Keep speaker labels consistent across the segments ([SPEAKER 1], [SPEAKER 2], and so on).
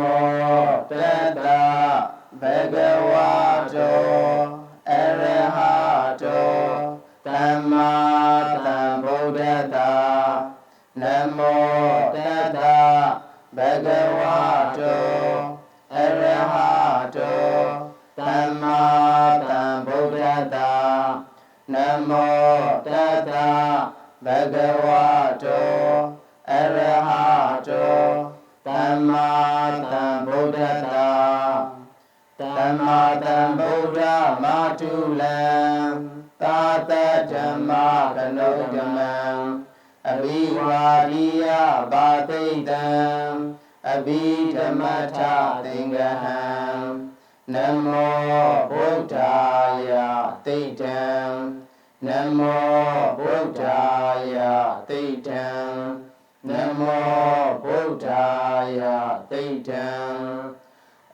[SPEAKER 1] Namo Tata Bhagavato Arahato Dhamma Sambuddhassa. Namo Tata Bhagavato Arahato Dhamma Sambuddhassa. Namo Tata Bhagavato Arahato Dhamma Sambuddhassa. Dhamma Sambuddha Matulam Tata Dhamma Kanodamam Abhivadiya Bhatidam Abhidhamata Tingaham. Namo Buddhaya Tidam. Namo Buddhaya Tidam. Namo Buddhaya Tidam.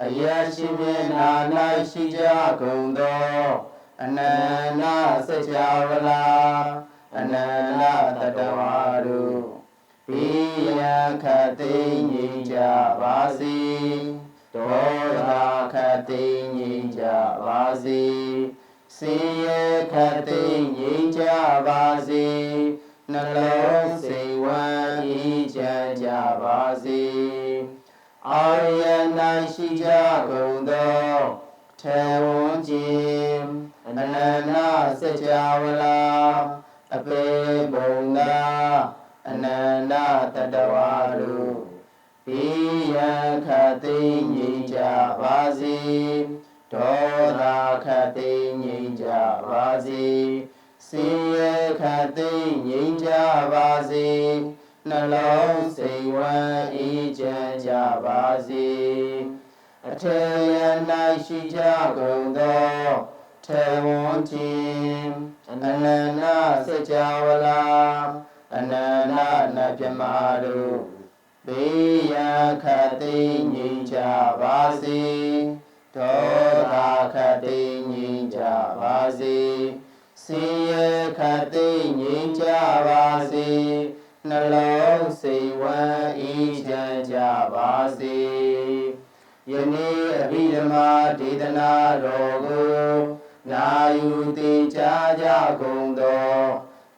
[SPEAKER 1] Ayashimena Shija Kundo Anana Sajavala Anana Tadavaru Piya Kati Nija Vasi Dora Kati Nija Vasi Siya Kati Nija Vasi Nalo Sewa Nija Javasi Aryana Shija Kundo Tewonjim Anana Sajavala Ape Bunda Ananda Tadavaru Piya Kati Nija Vasi Dora Kati Nija Vasi Siya Kati Nija Vasi Nalo Sewa Ija Javasi Atayana Shija Kundo Tewonjim Anana Sajavala Anana Napyamaru Piya Kati Nija Vasi Dora Kati Nija Vasi Siya Kati Nija Vasi Nalo Sewa Ija Javasi Yeni Abhidhamma Tidana Rogo Nayuti Chaja Kundo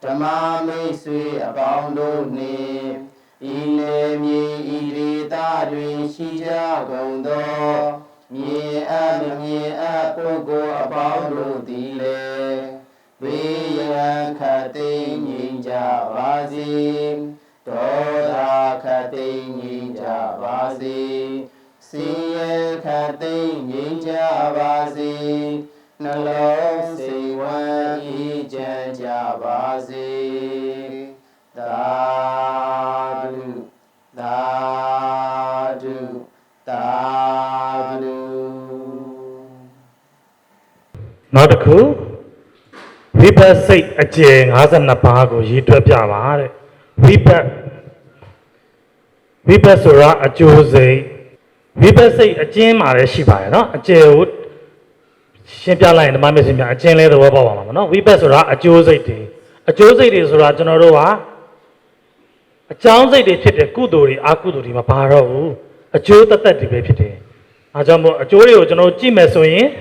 [SPEAKER 1] Dhamma Mesui Abondo Ni Ile Mi Irita Dwi Shija Kundo Mie Apogo Abondo Dile Viya Kati Nija Vasi Dora Kati Nija Vasi Siya Kati Nija Vasi Nalo Sewa Ija Javasi Dadu Dadu Dadu.
[SPEAKER 2] Nautaku Vipa say a jing has an apago, ye drop yamare. Vipa sura a Jose. Vipa say a jim are a shiba, no? A jail Shipya line, the mammy, a chain leather over, no? Vipa sura a Jose. A Jose is Rajanoroa. A chance they fit a kuduri, akuduri, maparo. A Joe that debate. A jumbo, a Jorio, no Jimesoin.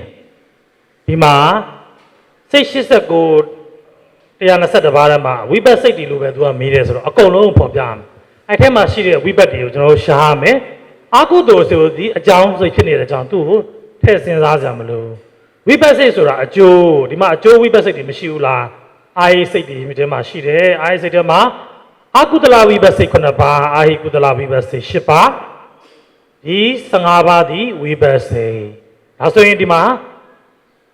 [SPEAKER 2] Ima. Say she's a good Yana said about Barama, we best say the Luba meters or a colon for Jam. I tell my she, we bet you know Shahame. I could do the Jam, the Chinese Jam too, testing Razamalo. We best say so a Joe, the Ma Joe, we best say the Mishula. I say the Midema Shide, I say the Ma. I could allow we best say Konaba, I could allow we best say Shipa. He Sangaba the we best say. That's the Indima.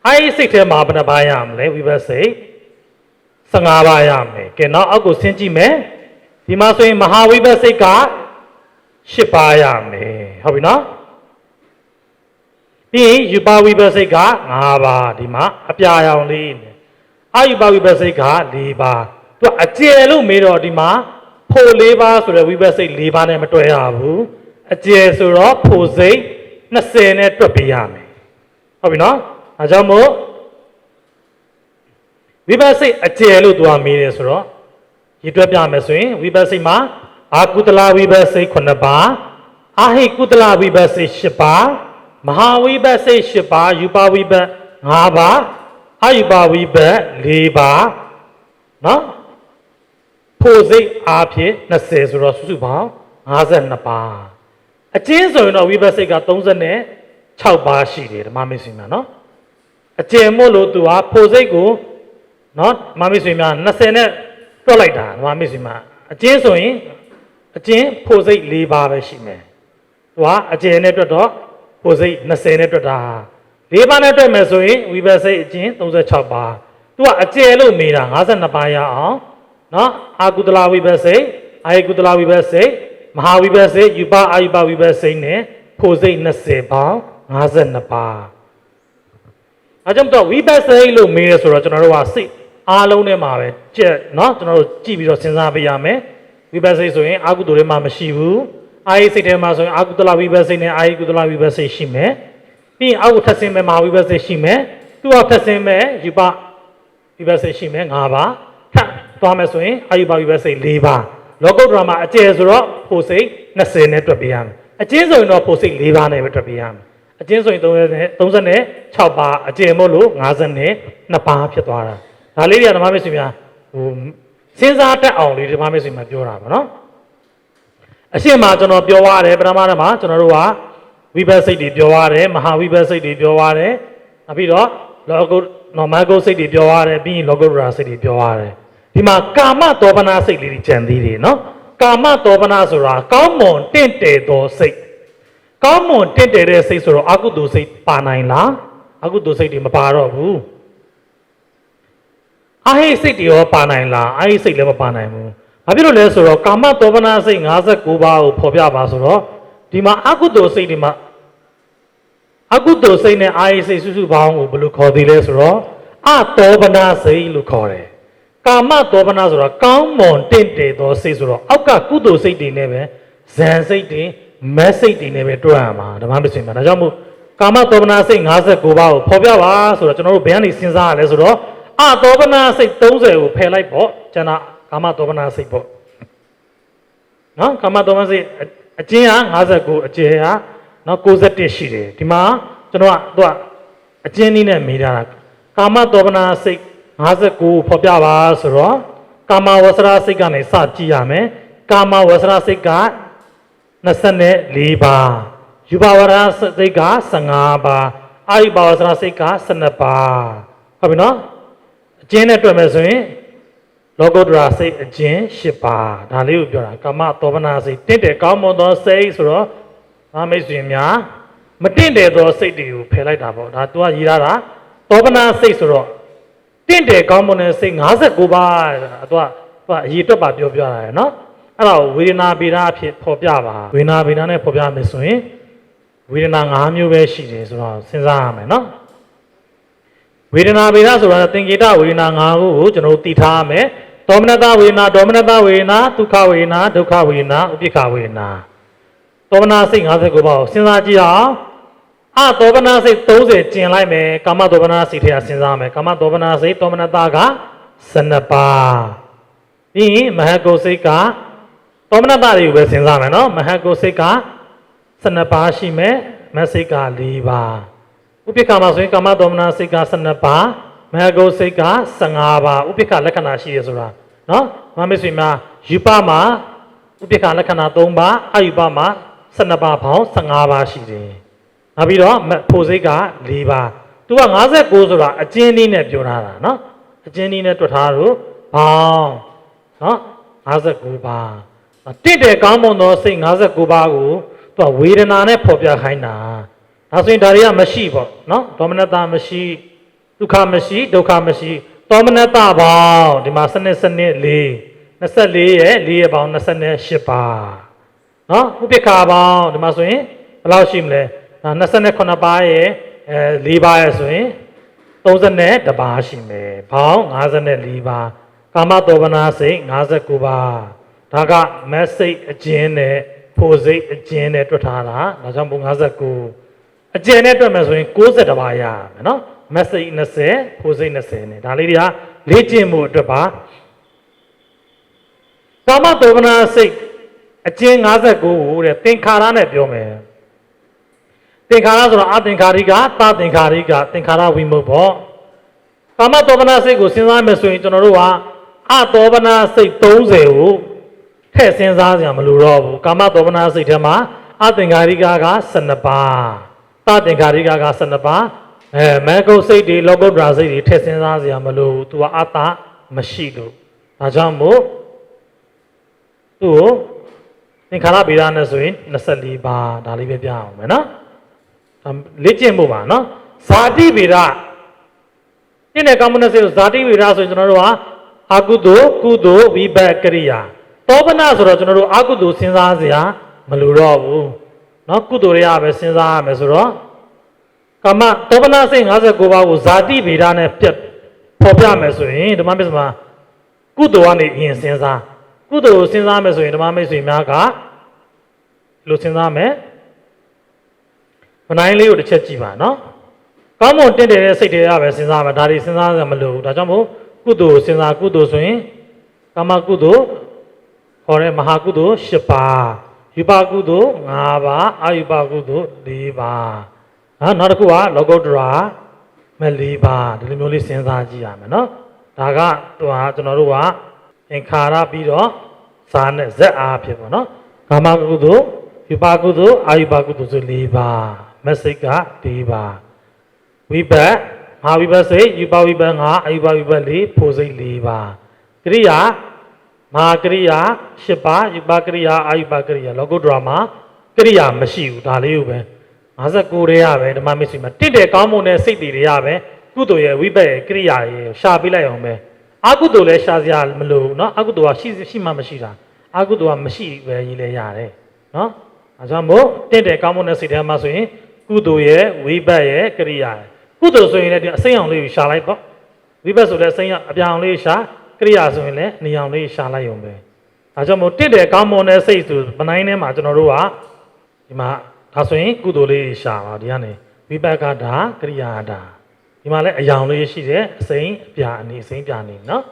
[SPEAKER 2] I say to Mabana Bayam, we will say Sangabayam. Can now I go Sinji me? He must say Mahawiba say God Shipayam. How we know? Be you bow we will say God, Mahaba, Dima, Apia only. Are you bow we will say God, Liba? To a jello made or Dima, Po Leba, so that we will say Liba and Matoyabu, a jesura, Pose, Nasene, Tropiame. How we know? Ajamo we will say a jello to our media, sir. You drop your message, we will say Ma, Akutala, we will say Konaba, အာဟိကုတလဝိဘတ်စိတ်၈ပါးမဟာဝိဘတ်စိတ်၈ပါးယူပါဝိဘတ်၅ပါးအာယူပါဝိဘတ်၄ပါးနော်ဖို့စိတ်အားဖြင့်20ဆိုတော့စုစုပေါင်း52ပါးအကျဉ်းဆိုရင်တော့ဝိဘတ်စိတ်က36ပါးရှိတယ်ဓမ္မမိတ်ဆွေများနော်အကျဉ်းမို့လို့သူကဖို့စိတ်ကိုနော်ဓမ္မမိတ်ဆွေများ20နဲ့တွက်လိုက်တာဓမ္မမိတ်ဆွေများအကျဉ်းဆိုရင်အကျဉ်းဖို့စိတ်၄ပါးပဲရှိမယ်သူကအကျဉ်းနဲ့တွက်တော့ဖို့စိတ်20နဲ့တွက်တာ၄ပါးနဲ့တွက်မယ်ဆိုရင်ဝိဘတ်စိတ်အကျဉ်း36ပါးသူကအကျဉ်းလို့မေးတာ52ပါးရအောင်နော်အာကုတလဝိဘတ်စိတ်အာယကုတလဝိဘတ်စိတ်မဟာဝိဘတ်စိတ်ယူပအာယူပဝိဘတ်စိတ်နဲ့ဖို့စိတ်20ပေါင်း52ပါးအဲကြောင့်တော့ဝိဘတ်စိတ်လို့မေးရဆိုတော့ကျွန်တော်တို့ကစိတ်အားလုံးထဲမှာပဲကြက်เนาะကျွန်တော်တို့ကြည့်ပြီးတော့စဉ်းစားပေးရမယ်ဝိဘတ်စိတ်ဆိုရင်အာကုသိုလ်ထဲမှာမရှိဘူးအာယစိတ်ထဲမှာဆိုရင်အာကုတလဝိဘတ်စိတ်နဲ့အာယကုတလဝိဘတ်စိတ်ရှိမယ်ပြီးရင်အောက်ထပ်ဆင်းမဲ့မဟာဝိဘတ်စိတ်ရှိမယ်သူ့အောက်ထပ်ဆင်းမဲ့ယူပဝိဘတ်စိတ်ရှိမယ်5ပါးထပ်သွားမယ်ဆိုရင်အာယုပဝိဘတ်စိတ်4ပါးလောကုတ္တရာမှာအကျယ်ဆိုတော့ဖို့စိတ်20နဲ့တွက်ပေးရမယ်အကျဉ်းဆိုရင်တော့ဖို့စိတ်4ပါးနဲ့ပဲတွက်ပေးရမယ်အကျဉ်းဆိုရင်36ပါးအကျယ်မို့လို့52ပါးဖြစ်သွားတာဒါလေးတွေကဓမ္မမိတ်ဆွေများစဉ်းစားတတ်အောင်လေးဓမ္မမိတ်ဆွေများပြောတာပါနော်အရှင်းမှာကျွန်တော်ပြောရတယ်ပထမမှာကျွန်တော်တို့ကဝိဘတ်စိတ်တွေပြောရတယ်မဟာဝိဘတ်စိတ်တွေပြောရတယ်နောက်ပြီးတော့လောကုနော်မဂုတ်စိတ်တွေပြောရတယ်ပြီးရင်လောကုတ္တရာစိတ်တွေပြောရတယ်ဒီမှာကာမတောပနာစိတ်လေးတွေကြံသေးတယ်နော်ကာမတောပနာဆိုတာကောင်းမွန်တင့်တယ်သောစိတ်ကောင်းမွန်တင့်တယ်တဲ့စိတ်ဆိုတော့အကုသိုလ်စိတ်ပါနိုင်လားအကုသိုလ်စိတ်တွေမပါတော့ဘူးအာဟိစိတ်တွေရောပါနိုင်လားအာဟိစိတ်လည်းမပါနိုင်ဘူးဘာဖြစ်လို့လဲဆိုတော့ကာမတောပနာစိတ်59ပါးကိုဖော်ပြပါဆိုတော့ဒီမှာအကုသိုလ်စိတ်တွေမှာအကုသိုလ်စိတ်နဲ့အာဟိစိတ်စုစုပေါင်းကိုဘယ်လိုခေါ်သေးလဲဆိုတော့အတောပနာစိတ်လို့ခေါ်တယ်ကာမတောပနာဆိုတာကောင်းမွန်တင့်တယ်သောစိတ်ဆိုတော့အောက်ကကုသိုလ်စိတ်တွေနဲ့ပဲဇန်စိတ်တွေမက်စိတ်တွေနဲ့ပဲတွက်ရမှာဓမ္မပစ္စည်းမှာဒါကြောင့်မို့ကာမတောပနာစိတ်59ပါးကိုဖော်ပြပါဆိုတော့ကျွန်တော်တို့ဘယ်ကနေစဉ်းစားရလဲဆိုတော့အတောပနာစိတ်30ကိုဖယ်လိုက်ပေါ့ကျန်တာကာမတောပနာစိတ်ပေါ့နော်ကာမတောပနာစိတ်အကျဉ်းက59အကျယ်ကနော်61ရှိတယ်ဒီမှာကျွန်တော်ကသူကအကျဉ်းနည်းနဲ့မေးတာကာမတောပနာစိတ်59ဖော်ပြပါဆိုတော့ကာမဝဆရာစိတ်ကနေစကြည့်ရမယ်ကာမဝဆရာစိတ်က24ပါးယူဘဝရစိတ်က15ပါးအာယုဘဝဆရာစိတ်က12ပါးဟုတ်ပြီနော်အကျဉ်းနဲ့တွက်မယ်ဆိုရင်လောကုတ္တရာစိတ်အကျဉ်း10ပါးဒါလေးကိုပြောတာကာမတောပနာစိတ်တင့်တယ်ကောင်းမွန်သောစိတ်ဆိုတော့မိတ်ဆွေများမတင့်တယ်သောစိတ်တွေကိုဖယ်လိုက်တာပေါ့ဒါသူကရေးထားတာတောပနာစိတ်ဆိုတော့တင့်တယ်ကောင်းမွန်တဲ့စိတ်59ပါးသူကအရေးတွက်ပါပြောပြတာရယ်နော်အဲ့ဒါကိုဝေဒနာဗေဒအဖြစ်ဖော်ပြပါဝေဒနာဗေဒနဲ့ဖော်ပြမယ်ဆိုရင်ဝေဒနာ5မျိုးပဲရှိတယ်ဆိုတော့စဉ်းစားရမယ်နော်ဝေဒနာဗေဒဆိုတာသင်္ကေတဝေဒနာ5ခုကိုကျွန်တော်တို့သိထားရမယ်ဒေါမနတဝေဒနာဒေါမနတဝေဒနာဒုက္ခဝေဒနာဒုက္ခဝေဒနာဥပိ္ပခဝေဒနာဒေါမနစိတ်59ပါးကိုစဉ်းစားကြည့်အောင်ဒေါမနစိတ်30ကျင်လိုက်မယ်ကာမဒေါမနစိတ်ထဲကစဉ်းစားမယ်ကာမဒေါမနစိတ်ဒေါမနတက12ပါးပြီးရင်မဟကုစိတ်ကဒေါမနတတွေကိုပဲစဉ်းစားမယ်နော်မဟကုစိတ်က12ပါးရှိမယ်မစိတ်က4ပါးဥပိ္ပခမှာဆိုရင်ကာမဒေါမနစိတ်က12ပါးမဟကုစိတ်က15ပါးဥပိ္ပခလက္ခဏာရှိရဆိုတာနော်မမေ့ဆွေများယူပမှာဥပိ္ပခလက္ခဏာ3ပါးအယူပမှာ12ပါးပေါင်း15ပါးရှိတယ်နောက်ပြီးတော့ဖို့စိတ်က4ပါးသူက59ဆိုတာအကျဉ်းနည်းနဲ့ပြောထားတာနော်အကျဉ်းနည်းနဲ့တွက်ထားလို့ဘောင်းနော်59ပါးတင့်တယ်ကောင်းမွန်သောစိတ်59ပါးကိုသူကဝေဒနာနဲ့ဖော်ပြခိုင်းတာဒါဆိုရင်ဒါတွေကမရှိပေါ့နော်ဒေါမနတမရှိဒုက္ခမရှိဒုက္ခမရှိဒေါမနတပေါင်းဒီမှာ24ရဲ့4ရဲ့ပေါင်း28ပါးနော်ဥပိ္ပခပေါင်းဒီမှာဆိုရင်ဘယ်လောက်ရှိမလဲ28ပါးရဲ့4ပါးရဲ့ဆိုရင်32ပါးရှိမယ်ပေါင်း54ပါးကာမတောပနာစိတ်59ပါးဒါကမက်စိတ်အကျဉ်းနဲ့ဖို့စိတ်အကျဉ်းနဲ့တွက်ထားတာဒါကြောင့်ပုံ59အကျဉ်းနဲ့တွက်မယ်ဆိုရင်60ပါးရမယ်နော်မက်စိတ်20ဖို့စိတ်20နဲ့ဒါလေးတွေကလေ့ကျင့်မှုအတွက်ပါကာမတောပနာစိတ် အကျဉ်း59တဲ့သင်္ခါရနဲ့ပြောမယ်သင်္ခါရဆိုတော့အသင်္ခါရိကသသင်္ခါရိကသင်္ခါရဝိမုတ်ပေါ့ကာမတောပနာစိတ်ကိုစဉ်းစားမယ်ဆိုရင်ကျွန်တော်တို့ကအတောပနာစိတ်30ကိုထည့်စဉ်းစားကြမလို့တော့ဘူးကာမတောပနာစိတ်ထဲမှာအသင်္ခါရိကက12ပါးသသင်္ခါရိကက12ပါးမဂ္ဂုစိတ်တွေလောကုတ္တရာစိတ်တွေထည့်စဉ်းစားကြမလို့သူကအတ္တမရှိလို့ဒါကြောင့်မို့သူ့ကိုသင်္ခါရဗေဒနဲ့ဆိုရင်24ပါးဒါလေးပဲပြအောင်မယ်နော်လေ့ကျင့်ဖို့ပါနော်ဇာတိဗေဒဒီနေ့ကောင်းမွန်တဲ့စိတ်ကိုဇာတိဗေဒဆိုရင်ကျွန်တော်တို့ကအကုသိုလ်ကုသိုလ်ဝိဘတ်ကရိယာတောပနဆိုတော့ကျွန်တော်တို့အကုသိုလ်စဉ်းစားစရာမလိုတော့ဘူးเนาะကုသိုလ်တွေကပဲစဉ်းစားရမယ်ဆိုတော့ကာမတောပနစိတ်59ပါးကိုဇာတိဗေဒနဲ့ဖော်ပြမယ်ဆိုရင်ဓမ္မမစ္စမှာကုသိုလ်ကနေအရင်စဉ်းစားကုသိုလ်ကိုစဉ်းစားမယ်ဆိုရင်ဓမ္မမိတ်ဆွေများကလို့စဉ်းစားမယ်မနိုင်လေးကိုတစ်ချက်ကြည့်ပါเนาะကောင်းမွန်တင့်တယ်တဲ့စိတ်တွေကပဲစဉ်းစားမယ်ဒါတွေစဉ်းစားရမလို့ဒါကြောင့်မို့ကုသိုလ်ကိုစဉ်းစားကုသိုလ်ဆိုရင်ကာမကုသိုလ်ခေါ်တဲ့မဟာကုသိုလ်10ပါးယူပကုသိုလ်5ပါးအာယူပကုသိုလ်4ပါးနောက်တစ်ခုကလောကုတ္တရာ4ပါးဒီလိုမျိုးလေးစဉ်းစားကြည့်ရမယ်เนาะဒါကကျွန်တော်တို့ကသင်္ခါရပြီးတော့ဇာနဲ့ဇက်အားဖြစ်ပေါ့နော်ကာမကုသိုလ်ယူပကုသိုလ်အာယူပကုသိုလ်ဆို4ပါးမစိတ်က4ပါးဝိဘတ်မဟာဝိဘတ်စိတ်ယူပဝိဘတ်5အာယူပဝိဘတ်4ဖို့စိတ်4ပါးကရိယာမဟာကရိယာ10ပါးယူပကရိယာအာယူပကရိယာလောကုတ္တရာမှာကရိယာမရှိဘူးဒါလေးကိုပဲ59ရဲရပဲဓမ္မမစ္စည်းမှာတင့်တယ်ကောင်းမွန်တဲ့စိတ်တွေရပဲကုသိုလ်ရဲ့ဝိဘတ်ရဲ့ကရိယာရဲ့ရှာပေးလိုက်အောင်ပဲအကုသိုလ်လည်းရှာစရာမလိုဘူးเนาะအကုသိုလ်ကရှိမှမရှိတာအကုသိုလ်ကမရှိပဲရေးလဲရတယ်เนาะအဲကြောင့်မို့တင့်တယ်ကောင်းမွန်တဲ့စိတ်ထဲမှာဆိုရင်ကုသိုလ်ရဲ့ဝိဘတ်ရဲ့ကရိယာကုသိုလ်ဆိုရင်လည်းဒီအစိမ်းအောင်လေးကိုရှာလိုက်ပေါ့ဝိဘတ်ဆိုလည်းအစိမ်းအပြောင်လေးရှာကရိယာဆိုရင်လည်းနေအောင်လေးရှာလိုက်ရုံပဲအဲကြောင့်မို့တင့်တယ်ကောင်းမွန်တဲ့စိတ်ဆိုမနိုင်ထဲမှာကျွန်တော်တို့ကဒီမှာဒါဆိုရင်ကုသိုလ်လေးရှာပါဒီကနေဝိဘတ်ကဒါကရိယာဒါဒီမှာလည်းအယောင်လေးရှိတယ်အစိမ်းအပြာအနေအစိမ်းပြနေเนาะ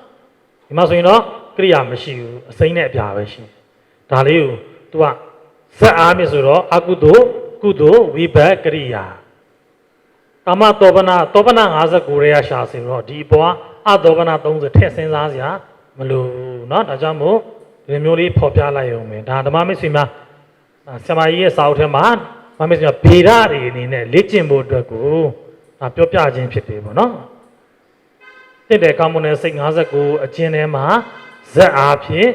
[SPEAKER 2] ဒီမှာဆိုရင်တော့ကရိယာမရှိဘူးအစိမ်းနဲ့အပြာပဲရှိတယ်ဒါလေးကို तू ကဇက်အားမြစ်ဆိုတော့အကုသိုလ်ကုသိုလ်ဝိဘတ်ကရိယာကာမတောပနာ59ရဲရရှာစီတော့ဒီအပေါ်အတောပနာ30ထည့်စဉ်းစားစရာမလိုဘူးเนาะဒါကြောင့်မို့ဒီမျိုးလေးဖော်ပြလိုက်ရုံပဲဒါဓမ္မမစ္စည်းမှာဆရာမကြီးရဲ့စာအုပ်ထဲမှာဓမ္မမစ္စည်းမှာဗေဒတွေအနေနဲ့လေ့ကျင့်ဖို့အတွက်ကိုဒါပြောပြခြင်းဖြစ်တယ်ပေါ့နော်တင့်တယ်ကောင်းမွန်တဲ့စိတ်59အကျဉ်းထဲမှာဇက်အားဖြင့်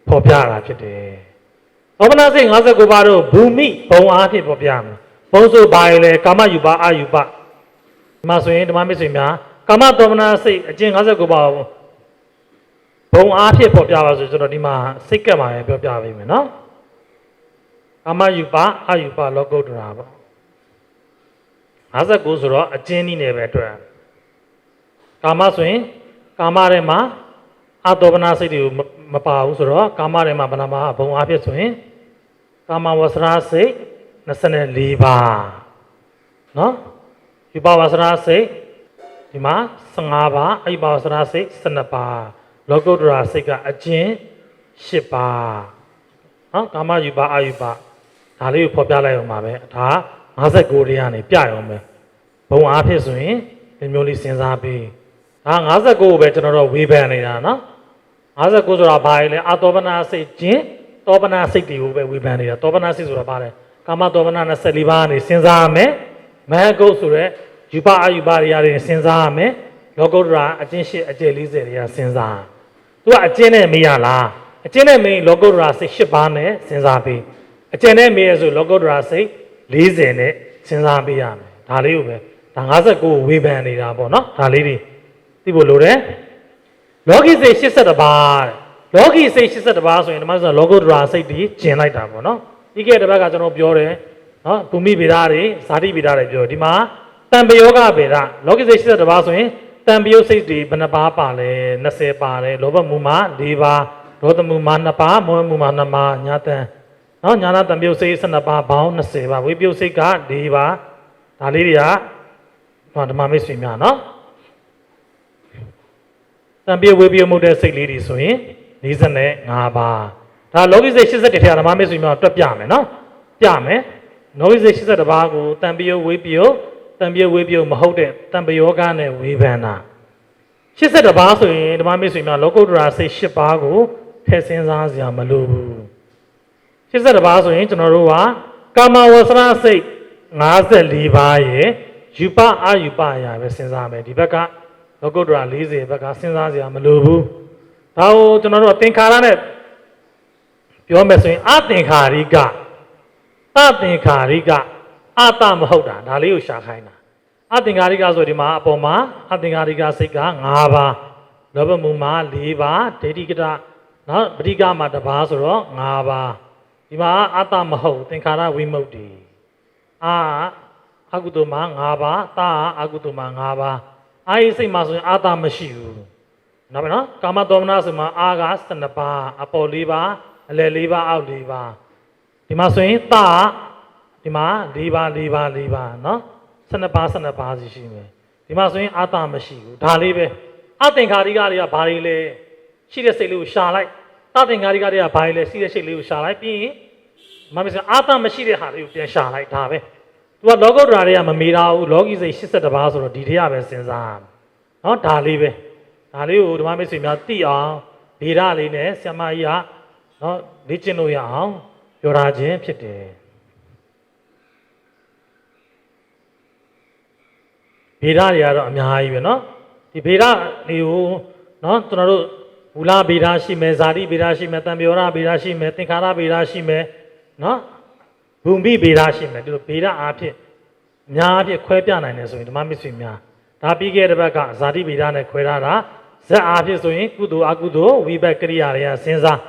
[SPEAKER 2] ဖော်ပြတာဖြစ်တယ်ဩပနာစိတ်59ပါးတို့ဘူမိဘုံအားဖြင့်ဖော်ပြမယ်ဘုံဆိုဘာလဲကာမယူပအာယူပဒီမှာဆိုရင်ဓမ္မမစ္စည်းများကာမတောပနာစိတ်အကျဉ်း59ပါးဘုံအားဖြင့်ဖော်ပြပါဆိုတော့ဒီမှာစိတ်ကပ်ပါရဲ့ပြောပြပေးမယ်နော်ကာမယူပအာယူပလောကုတ္တရာပေါ့59ဆိုတော့အကျဉ်းနည်းနဲ့ပဲတွေ့ကာမဆိုရင်ကာမထဲမှာအတောပနာစိတ်တွေကိုမပါဘူးဆိုတော့ကာမထဲမှာဘယ်နှပါဘုံအားဖြင့်ဆိုရင်ကာမဝဆရာစိတ်24ပါးเนาะယူပဝဆရာစိတ်ဒီမှာ15ပါးအိပဝဆရာစိတ်12ပါးလောကုတ္တရာစိတ်ကအကျဉ်း10ပါးเนาะကာမယူပအာယူပဒါလေးကိုဖော်ပြလိုက်အောင်ပါပဲဒါ59တွေကနေပြရုံပဲဘုံအားဖြင့်ဆိုရင်ဒီမျိုးလေးစဉ်းစားပြီးဒါ59ကိုပဲကျွန်တော်တို့ဝေဖန်နေတာเนาะ59ဆိုတာဘာလဲအတောပနာစိတ်ချင်းတောပနာစိတ်တွေကိုပဲဝေဖန်နေတာတောပနာစိတ်ဆိုတာဘာလဲကာမတောပနာ24ပါးကနေစဉ်းစားရမယ်မဟဂုတ်ဆိုတဲ့ယူပအယူပတွေရတယ်စဉ်းစားရမယ်လောကုတ္တရာအကျဉ်း8အကျယ်40တွေကစဉ်းစားသူကအကျဉ်းနဲ့မေးရလားအကျဉ်းနဲ့မေးလောကုတ္တရာစိတ်8ပါးနဲ့စဉ်းစားပြီးအကျဉ်းနဲ့မေးရဆိုလောကုတ္တရာစိတ်40နဲ့စဉ်းစားပေးရမယ်ဒါလေးကိုပဲဒါ59ကိုဝေဖန်နေတာပေါ့နော်ဒါလေးတွေသိဖို့လိုတယ်လောကီစိတ်82ပါးလောကီစိတ်82ပါးဆိုရင်ဒီမှာဆိုလောကုတ္တရာစိတ်တွေကျင်လိုက်တာပေါ့နော်ဒီကဲတစ်ဘက်ကကျွန်တော်ပြောတယ်နော်ဘူမိဗေဒတွေဇာတိဗေဒတွေပြောဒီမှာတံပယောဂဗေဒလောကီစိတ်82ပါးဆိုရင်တံပယောစိတ်တွေဘယ်နှပါးပါလဲ20ပါတယ်လောဘမူမှာ4ပါးဒေါသမူမှာ2ပါးမောဟမူမှာ2ပါးညာတံနော်ညာနာတံပယောစိတ်12ပါးပေါင်း20ပါးဝိပယုစိတ်က4ပါးဒါလေးတွေကဓမ္မမိတ်ဆွေများနော်တံပယောဝိပယုမှုတဲ့စိတ်လေးတွေဆိုရင်45ပါး ဒါလောကီစိတ်80ထဲကဓမ္မမေဆွေများတွက်ပြမယ်နော်ပြမယ်လောကီစိတ်80တပါးကိုတန်ပယောဝေပယောတန်ပယောဝေပယောမဟုတ်တဲ့တန်ပယောကနဲ့ဝေဘန္နာ80တပါးဆိုရင်ဓမ္မမေဆွေများလောကုတ္တရာစိတ်10ပါးကိုထည့်စဉ်းစားစရာမလိုဘူး80တပါးဆိုရင်ကျွန်တော်တို့ကကာမဝဆရာစိတ်54ပါးရဲ့ယူပအာယူပအရာပဲစဉ်းစားမယ်ဒီဘက်ကလောကုတ္တရာ40ဘက်ကစဉ်းစားစရာမလိုဘူးဒါကိုကျွန်တော်တို့သင်္ခါရနဲ့ပြောမယ်ဆိုရင်အသင်္ခါရိကသသင်္ခါရိကအတမဟုတ်တာဒါလေးကိုရှာခိုင်းတာအသင်္ခါရိကဆိုဒီမှာအပေါ်မှာအသင်္ခါရိကစိတ်က5ပါးလောဘမူမှာ4ပါးဒိဋ္ဌိကတနော်ပဋိကမှာ1ပါးဆိုတော့5ပါးဒီမှာအတမဟုတ်သင်္ခါရဝိမု ക്തി အကုသိုလ်မှာ5ပါးသာအကုသိုလ်မှာ5ပါးအာယိစိတ်မှာဆိုရင်အာတမရှိဘူးနော်ဗျနော်ကာမတောမနာဆိုမှာအာက12ပါးအပေါ်4ပါးအလယ်4ပါးအောက်4ပါးဒီမှာဆိုရင်သာဒီမှာ4ပါး4ပါး4ပါးနော်12ပါး12ပါးစီရှိမယ်ဒီမှာဆိုရင်အာတမရှိဘူးဒါလေးပဲအသင်္ခါရိကတွေကဘာတွေလဲရှိတဲ့စိတ်လေးကိုရှာလိုက်သသင်္ခါရိကတွေကဘာတွေလဲရှိတဲ့စိတ်လေးကိုရှာလိုက်ပြီးရင်မမစအာတမရှိတဲ့ဟာလေးကိုပြန်ရှာလိုက်ဒါပဲသူကလောကုတ္တရာတွေကမမေးတာဘူးလောကီစိတ်82ပါးဆိုတော့ဒီထဲကပဲစဉ်းစားနော်ဒါလေးပဲဒါလေးကိုဓမ္မမိတ်ဆွေများသိအောင်ဗေဒလေးနဲ့ဆရာမကြီးကနော်လေ့ကျင့်လို့ရအောင်ပြောထားခြင်းဖြစ်တယ်ဗေဒတွေကတော့အများကြီးပဲနော်ဒီဗေဒတွေကိုနော်ကျွန်တော်တို့မူလဗေဒရှိမယ်ဇာတိဗေဒရှိမယ်တံပြောရဗေဒရှိမယ်သင်္ခါရဗေဒရှိမယ်နော်ဘုံပိဗေဒရှိမယ်ဒီလိုဗေဒအားဖြင့်အများအားဖြင့်ခွဲပြနိုင်တယ်ဆိုရင်ဓမ္မမိတ်ဆွေများဒါပြီးခဲ့တဲ့ဘက်ကဇာတိဗေဒနဲ့ခွဲထားတာဇက်အားဖြင့်ဆိုရင်ကုသိုလ်အကုသိုလ်ဝိဘက်ကရိယာတွေကစဉ်းစား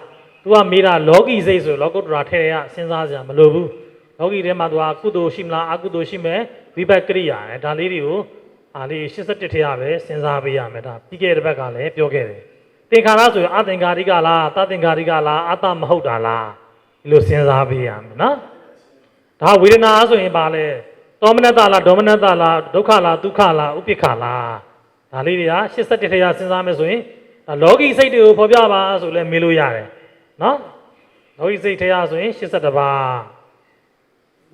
[SPEAKER 2] သူကမေးတာလောကီစိတ်ဆိုလောကုတ္တရာထဲရစဉ်းစားစရာမလိုဘူးလောကီထဲမှာသူကကုသိုလ်ရှိမလားအကုသိုလ်ရှိမယ်ဝိဘက်ကရိယာနဲ့ဒါလေးတွေကိုအားလေး81ထဲရပဲစဉ်းစားပေးရမယ်ဒါပြီးခဲ့တဲ့ဘက်ကလည်းပြောခဲ့တယ်သင်္ခါရဆိုရင်အသင်္ခါရိကလားသသင်္ခါရိကလားအတမဟုတ်တာလားဒီလိုစဉ်းစားပေးရမယ်နော်ဒါဝေဒနာဆိုရင်ပါလဲသောမနတလားဒေါမနတလားဒုက္ခလားဒုက္ခလားဥပိ္ပခလားဒါလေးတွေက81ထဲရစဉ်းစားမယ်ဆိုရင်လောကီစိတ်တွေကိုဖော်ပြပါဆိုလဲမေးလို့ရတယ်နော်လောကီစိတ်ထဲရဆိုရင်82ပါး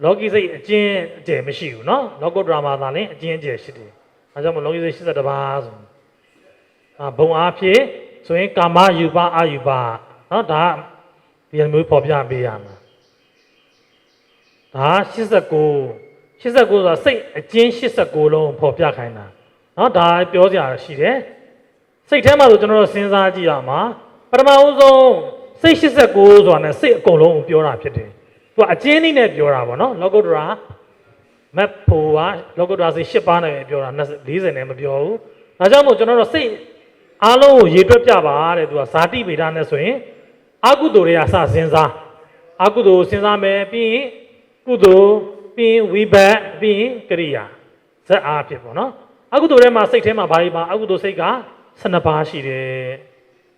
[SPEAKER 2] လောကီစိတ်အကျဉ်းအကျယ်မရှိဘူးနော်လောကုတ္တရာမှာသာလင်အကျဉ်းအကျယ်ရှိတယ်အဲကြောင့်မလောကီစိတ်82ပါးဆိုဘုံအားဖြင့်ဆိုရင်ကာမယူပအာယူပနော်ဒါဒီလိုမျိုးဖော်ပြပေးရမှာဒါ89ဆိုတာစိတ်အကျဉ်း89လုံးဖော်ပြခိုင်းတာနော်ဒါပြောစရာရှိတယ်စိတ်ထဲမှာဆိုကျွန်တော်တို့စဉ်းစားကြည့်ရမှာပထမဦးဆုံးစိတ်89ဆိုတာနဲ့စိတ်အကုန်လုံးကိုပြောတာဖြစ်တယ်သူကအကျဉ်းနည်းနဲ့ပြောတာပေါ့နော်လောကုတ္တရာမက်ဖို့ကလောကုတ္တရာစိတ်10ပါးနဲ့ပြောတာ40နဲ့မပြောဘူးဒါကြောင့်မို့ကျွန်တော်တို့စိတ်အားလုံးကိုရေတွက်ပြပါတဲ့သူကဇာတိဗေဒနဲ့ဆိုရင်အကုသိုလ်တွေကစစဉ်းစားအကုသိုလ်စဉ်းစားမယ်ပြီးရင်ကုသိုလ်ပြီးရင်ဝိဘတ်ပြီးရင်ကရိယာဇက်အားဖြစ်ပေါ့နော်အကုသိုလ်ထဲမှာစိတ်ထဲမှာဘာတွေပါအကုသိုလ်စိတ်က12ပါးရှိတယ်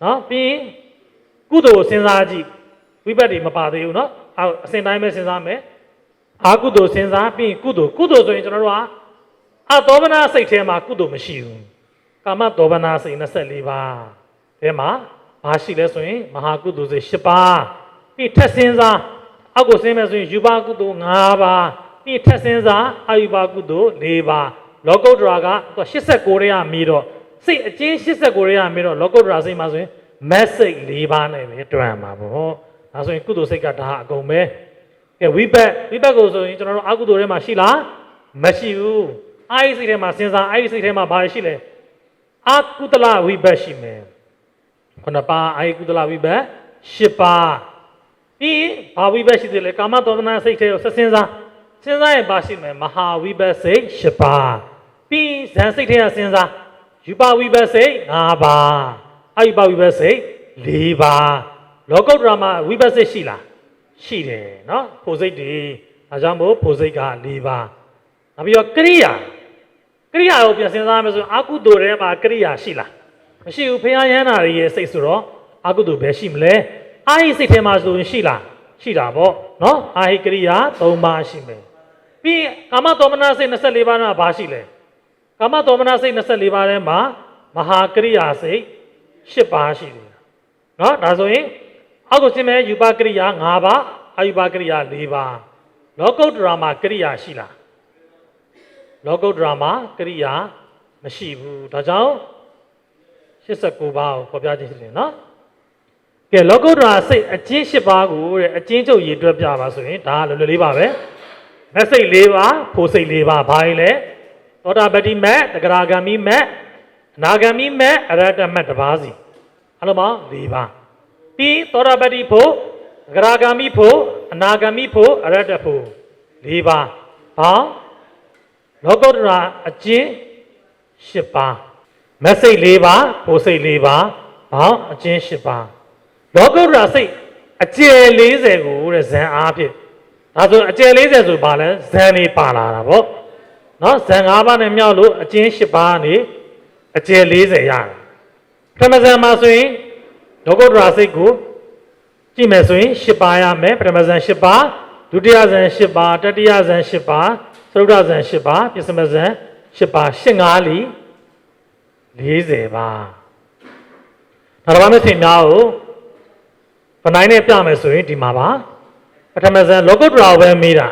[SPEAKER 2] နော်ပြီးရင်ကုသိုလ်စဉ်းစားကြည့်ဝိဘတ်တွေမပါသေးဘူးနော်အစဉ်တိုင်းပဲစဉ်းစားမယ်အကုသိုလ်စဉ်းစားပြီးရင်ကုသိုလ်ဆိုရင်ကျွန်တော်တို့ကအသောမနာစိတ်ထဲမှာကုသိုလ်မရှိဘူးကာမတောပနာစိတ်24ပါးထဲမှာဘာရှိလဲဆိုရင်မဟာကုသိုလ်စိတ်10ပါးပြီးထက်စဉ်းစားအောက်ကိုဆင်းမယ်ဆိုရင်ယူပါကုသိုလ်5ပါးပြီးထက်စဉ်းစားအာယူပါကုသိုလ်4ပါးလောကုတ္တရာက89ထဲကမြည်တော့စိတ်အကျဉ်း89ထဲကမြည်တော့လောကုတ္တရာစိတ်မှာဆိုရင်မက်စိတ်4ပါးနဲ့ပဲတွန်းမှာပေါ့ဒါဆိုရင်ကုသိုလ်စိတ်ကဒါအကုန်ပဲကဲဝိဘတ်ကိုဆိုရင်ကျွန်တော်တို့အကုသိုလ်ထဲမှာရှိလားမရှိဘူးအာယိစိတ်ထဲမှာစဉ်းစားအာယိစိတ်ထဲမှာဘာရှိလဲအကုသလဝိဘတ်ရှိမယ်9ပါးအာယကုသလဝိဘတ်10ပါးပြီးဘာဝိဘတ်ရှိသေးလဲကာမသောမနာစိတ်ထဲကိုစဉ်းစားရင်ဘာရှိမလဲမဟာဝိဘတ်စိတ်10ပါးပြီးဇန်စိတ်ထဲကစဉ်းစားယူပဝိဘတ်စိတ်5ပါးအာယူပဝိဘတ်စိတ်4ပါးလောကုတ္တရာမှာဝိဘတ်စိတ်ရှိလားရှိတယ်နော်ဖို့စိတ်တွေဒါကြောင့်မို့ဖို့စိတ်က4ပါးနောက်ပြီးတော့ကရိယာကိုပြန်စဉ်းစားမယ်ဆိုရင်အကုသိုလ်ထဲမှာကရိယာရှိလားမရှိဘူးဖျားရမ်းတာတွေရဲ့စိတ်ဆိုတော့အကုသိုလ်ပဲရှိမလဲအာဟိစိတ်ထဲမှာဆိုရင်ရှိလားရှိတာပေါ့နော်အာဟိကရိယာ3ပါးရှိမယ်ပြီးကာမတောမနာစိတ်24ပါးနဲ့ဘာရှိလဲကာမတောမနာစိတ်24ပါးထဲမှာမဟာကရိယာစိတ်10ပါးရှိတယ်နော်ဒါဆိုရင် အောက်ကိုရှင်းမယ်ယူပကရိယာ5ပါးအာယူပကရိယာ4ပါးလောကုတ္တရာမှာကရိယာရှိလားလောကုတ္တရာမှာကရိယာမရှိဘူးဒါကြောင့်89ပါးကိုဖော်ပြခြင်းရှိတယ်နော်ကဲလောကုတ္တရာစိတ်အကျဉ်း10ပါးကိုတဲ့အကျဉ်းချုပ်ရည်တွက်ပြပါဆိုရင်ဒါလွယ်လွယ်လေးပါပဲမက်စိတ်4ပါးဖို့စိတ်4ပါးဘာလဲသောတာပတိမက်တဂရဂามိမက်အနာဂามိမက်အရဟတမက်တစ်ပါးစီအလုံးပေါင်း4ပါးပြီးသောတာပတိဖို့တဂရဂามိဖို့အနာဂามိဖို့အရဟတဖို့4ပါးဟောလောကုတ္တရာအကျဉ်း10ပါးမက်စိတ်4ပါးဖို့စိတ်4ပါးဘောင်းအကျဉ်း10ပါးလောကုတ္တရာစိတ်အကျယ်40ကိုတဲ့ဇန်အားဖြင့်ဒါဆိုအကျယ်40ဆိုပါလဲဇန်နေပါလာတာဗောနော်ဇန်5ပါးနဲ့မြောက်လို့အကျဉ်း10ပါးနေအကျယ်40ရတယ်ပထမဇန်မှာဆိုရင်လောကုတ္တရာစိတ်ကိုကြည့်မယ်ဆိုရင်10ပါးရမယ်ပထမဇန်10ပါးဒုတိယဇန်10ပါးတတိယဇန်10ပါးသရုဒ္ဓဇန်10ပါးပစ္စမဇန်10ပါး15လီ40ပါးဒါတော့မရှိများကိုဗနိုင်နဲ့ပြမယ်ဆိုရင်ဒီမှာပါပထမဇန်လောကုတ္တရာပဲမေးတာ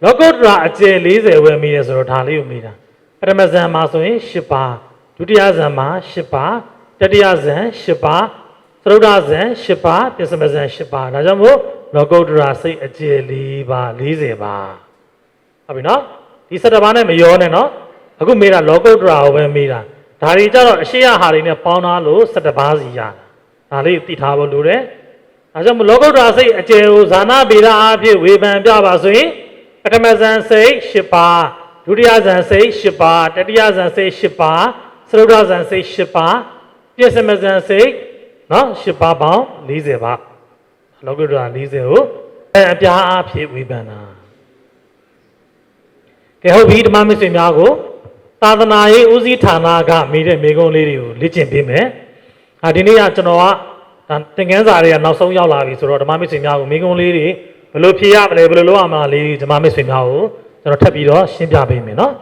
[SPEAKER 2] လောကုတ္တရာအကျယ်40ပဲမေးတယ်ဆိုတော့ဒါလေးကိုမေးတာပထမဇန်မှာဆိုရင်10ပါးဒုတိယဇန်မှာ10ပါးတတိယဇန်10ပါးသရုဒ္ဓဇန်10ပါးပစ္စမဇန်10ပါးဒါကြောင့်မို့လောကုတ္တရာစိတ်အကျယ်4ပါး40ပါးဟုတ်ပြီနော်ဒီ17ပါးနဲ့မရောနဲ့နော်အခုမေးတာလောကုတ္တရာကိုပဲမေးတာဒါတွေကြတော့အရှိရဟာတွေနဲ့ပေါင်းထားလို့17ပါးစီရတာဒါလေးသိထားဖို့လိုတယ်ဒါကြောင့်လောကုတ္တရာစိတ်အကျယ်ကိုဇာနာဗေဒအားဖြင့်ဝေဖန်ပြပါဆိုရင်ပထမဇန်စိတ်10ပါးဒုတိယဇန်စိတ်10ပါးတတိယဇန်စိတ်10ပါးသရုဒ္ဓဇန်စိတ်10ပါးပစ္စမဇန်စိတ်နော်10ပါးပေါင်း40ပါးလောကုတ္တရာ40ကိုအပြားအားဖြင့်ဝေဖန်တာကဲဟုတ်ပြီဓမ္မမစ္စေများကိုသာသနာရေးဦးစီးဌာနကမိတဲ့မိကုံးလေးတွေကိုလေ့ကျင့်ပေးမယ်ဒီနေ့ကကျွန်တော်ကသင်ခန်းစာတွေကနောက်ဆုံးရောက်လာပြီဆိုတော့ဓမ္မမစ္စေများကိုမိကုံးလေးတွေဘယ်လိုဖြေရမလဲဘယ်လိုလုပ်ရမလဲလေးဓမ္မမစ္စေများကိုကျွန်တော်ထပ်ပြီးတော့ရှင်းပြပေးမယ်နော်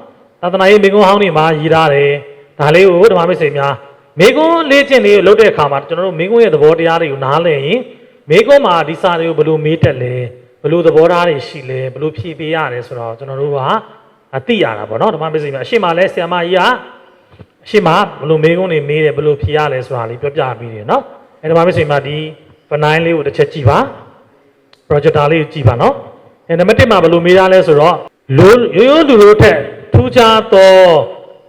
[SPEAKER 2] သာသနာရေးမိကုံးဟောင်းတွေမှာရည်ထားတယ်ဒါလေးကိုဓမ္မမစ္စေများမိကုံးလေ့ကျင့်လေးကိုလုပ်တဲ့အခါမှာကျွန်တော်တို့မိကုံးရဲ့သဘောတရားတွေကိုနားလည်ရင်မိကုံးမှာဒီစာတွေကိုဘယ်လိုမေးတက်လဲဘယ်လိုသဘောထားတွေရှိလဲဘယ်လိုဖြေပေးရတယ်ဆိုတော့ကျွန်တော်တို့ကအသိရတာပေါ့နော်ဓမ္မမစ္စေများအရှိမလဲဆရာမကြီးကအရှိမဘယ်လိုမိကုံးတွေမေးတယ်ဘယ်လိုဖြေရလဲဆိုတာလေးပြောပြပေးတယ်နော်ဓမ္မမစ္စေများဒီဖနိုင်းလေးကိုတစ်ချက်ကြည့်ပါ projector လေးကိုကြည့်ပါနော်နံပါတ်1မှာဘယ်လိုမေးရလဲဆိုတော့ရိုးရိုးလူတို့ထက်ထူးခြားသော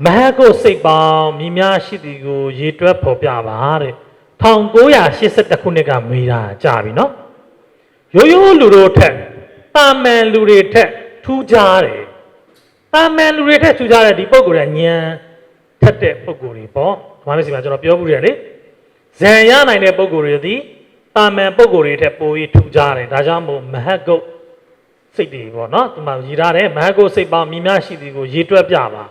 [SPEAKER 2] မဟကုတ်စိတ်ပေါင်းမြည်များရှိသည်ကိုရေတွက်ဖော်ပြပါတဲ့1982ခုနှစ်ကမေးတာကြာပြီနော်ရိုးရိုးလူတို့ထက်တာမန်လူတွေထက်ထူးခြားတယ်တာမန်လူတွေထက်ထူးခြားတဲ့ဒီပုံကိုယ်ရဲ့ဉာဏ်ထက်တဲ့ပုံကိုယ်တွေပေါ့ဓမ္မမစ္စေမှာကျွန်တော်ပြောမှုတယ်လေဇံရနိုင်တဲ့ပုံကိုယ်တွေသည်တာမန်ပုံကိုယ်တွေထက်ပိုပြီးထူးခြားတယ်ဒါကြောင့်မို့မဟကုတ်စိတ်တွေပေါ့နော်ဒီမှာရည်ထားတယ်မဟကုတ်စိတ်ပေါင်းမြည်များရှိသည်ကိုရေတွက်ပြပါ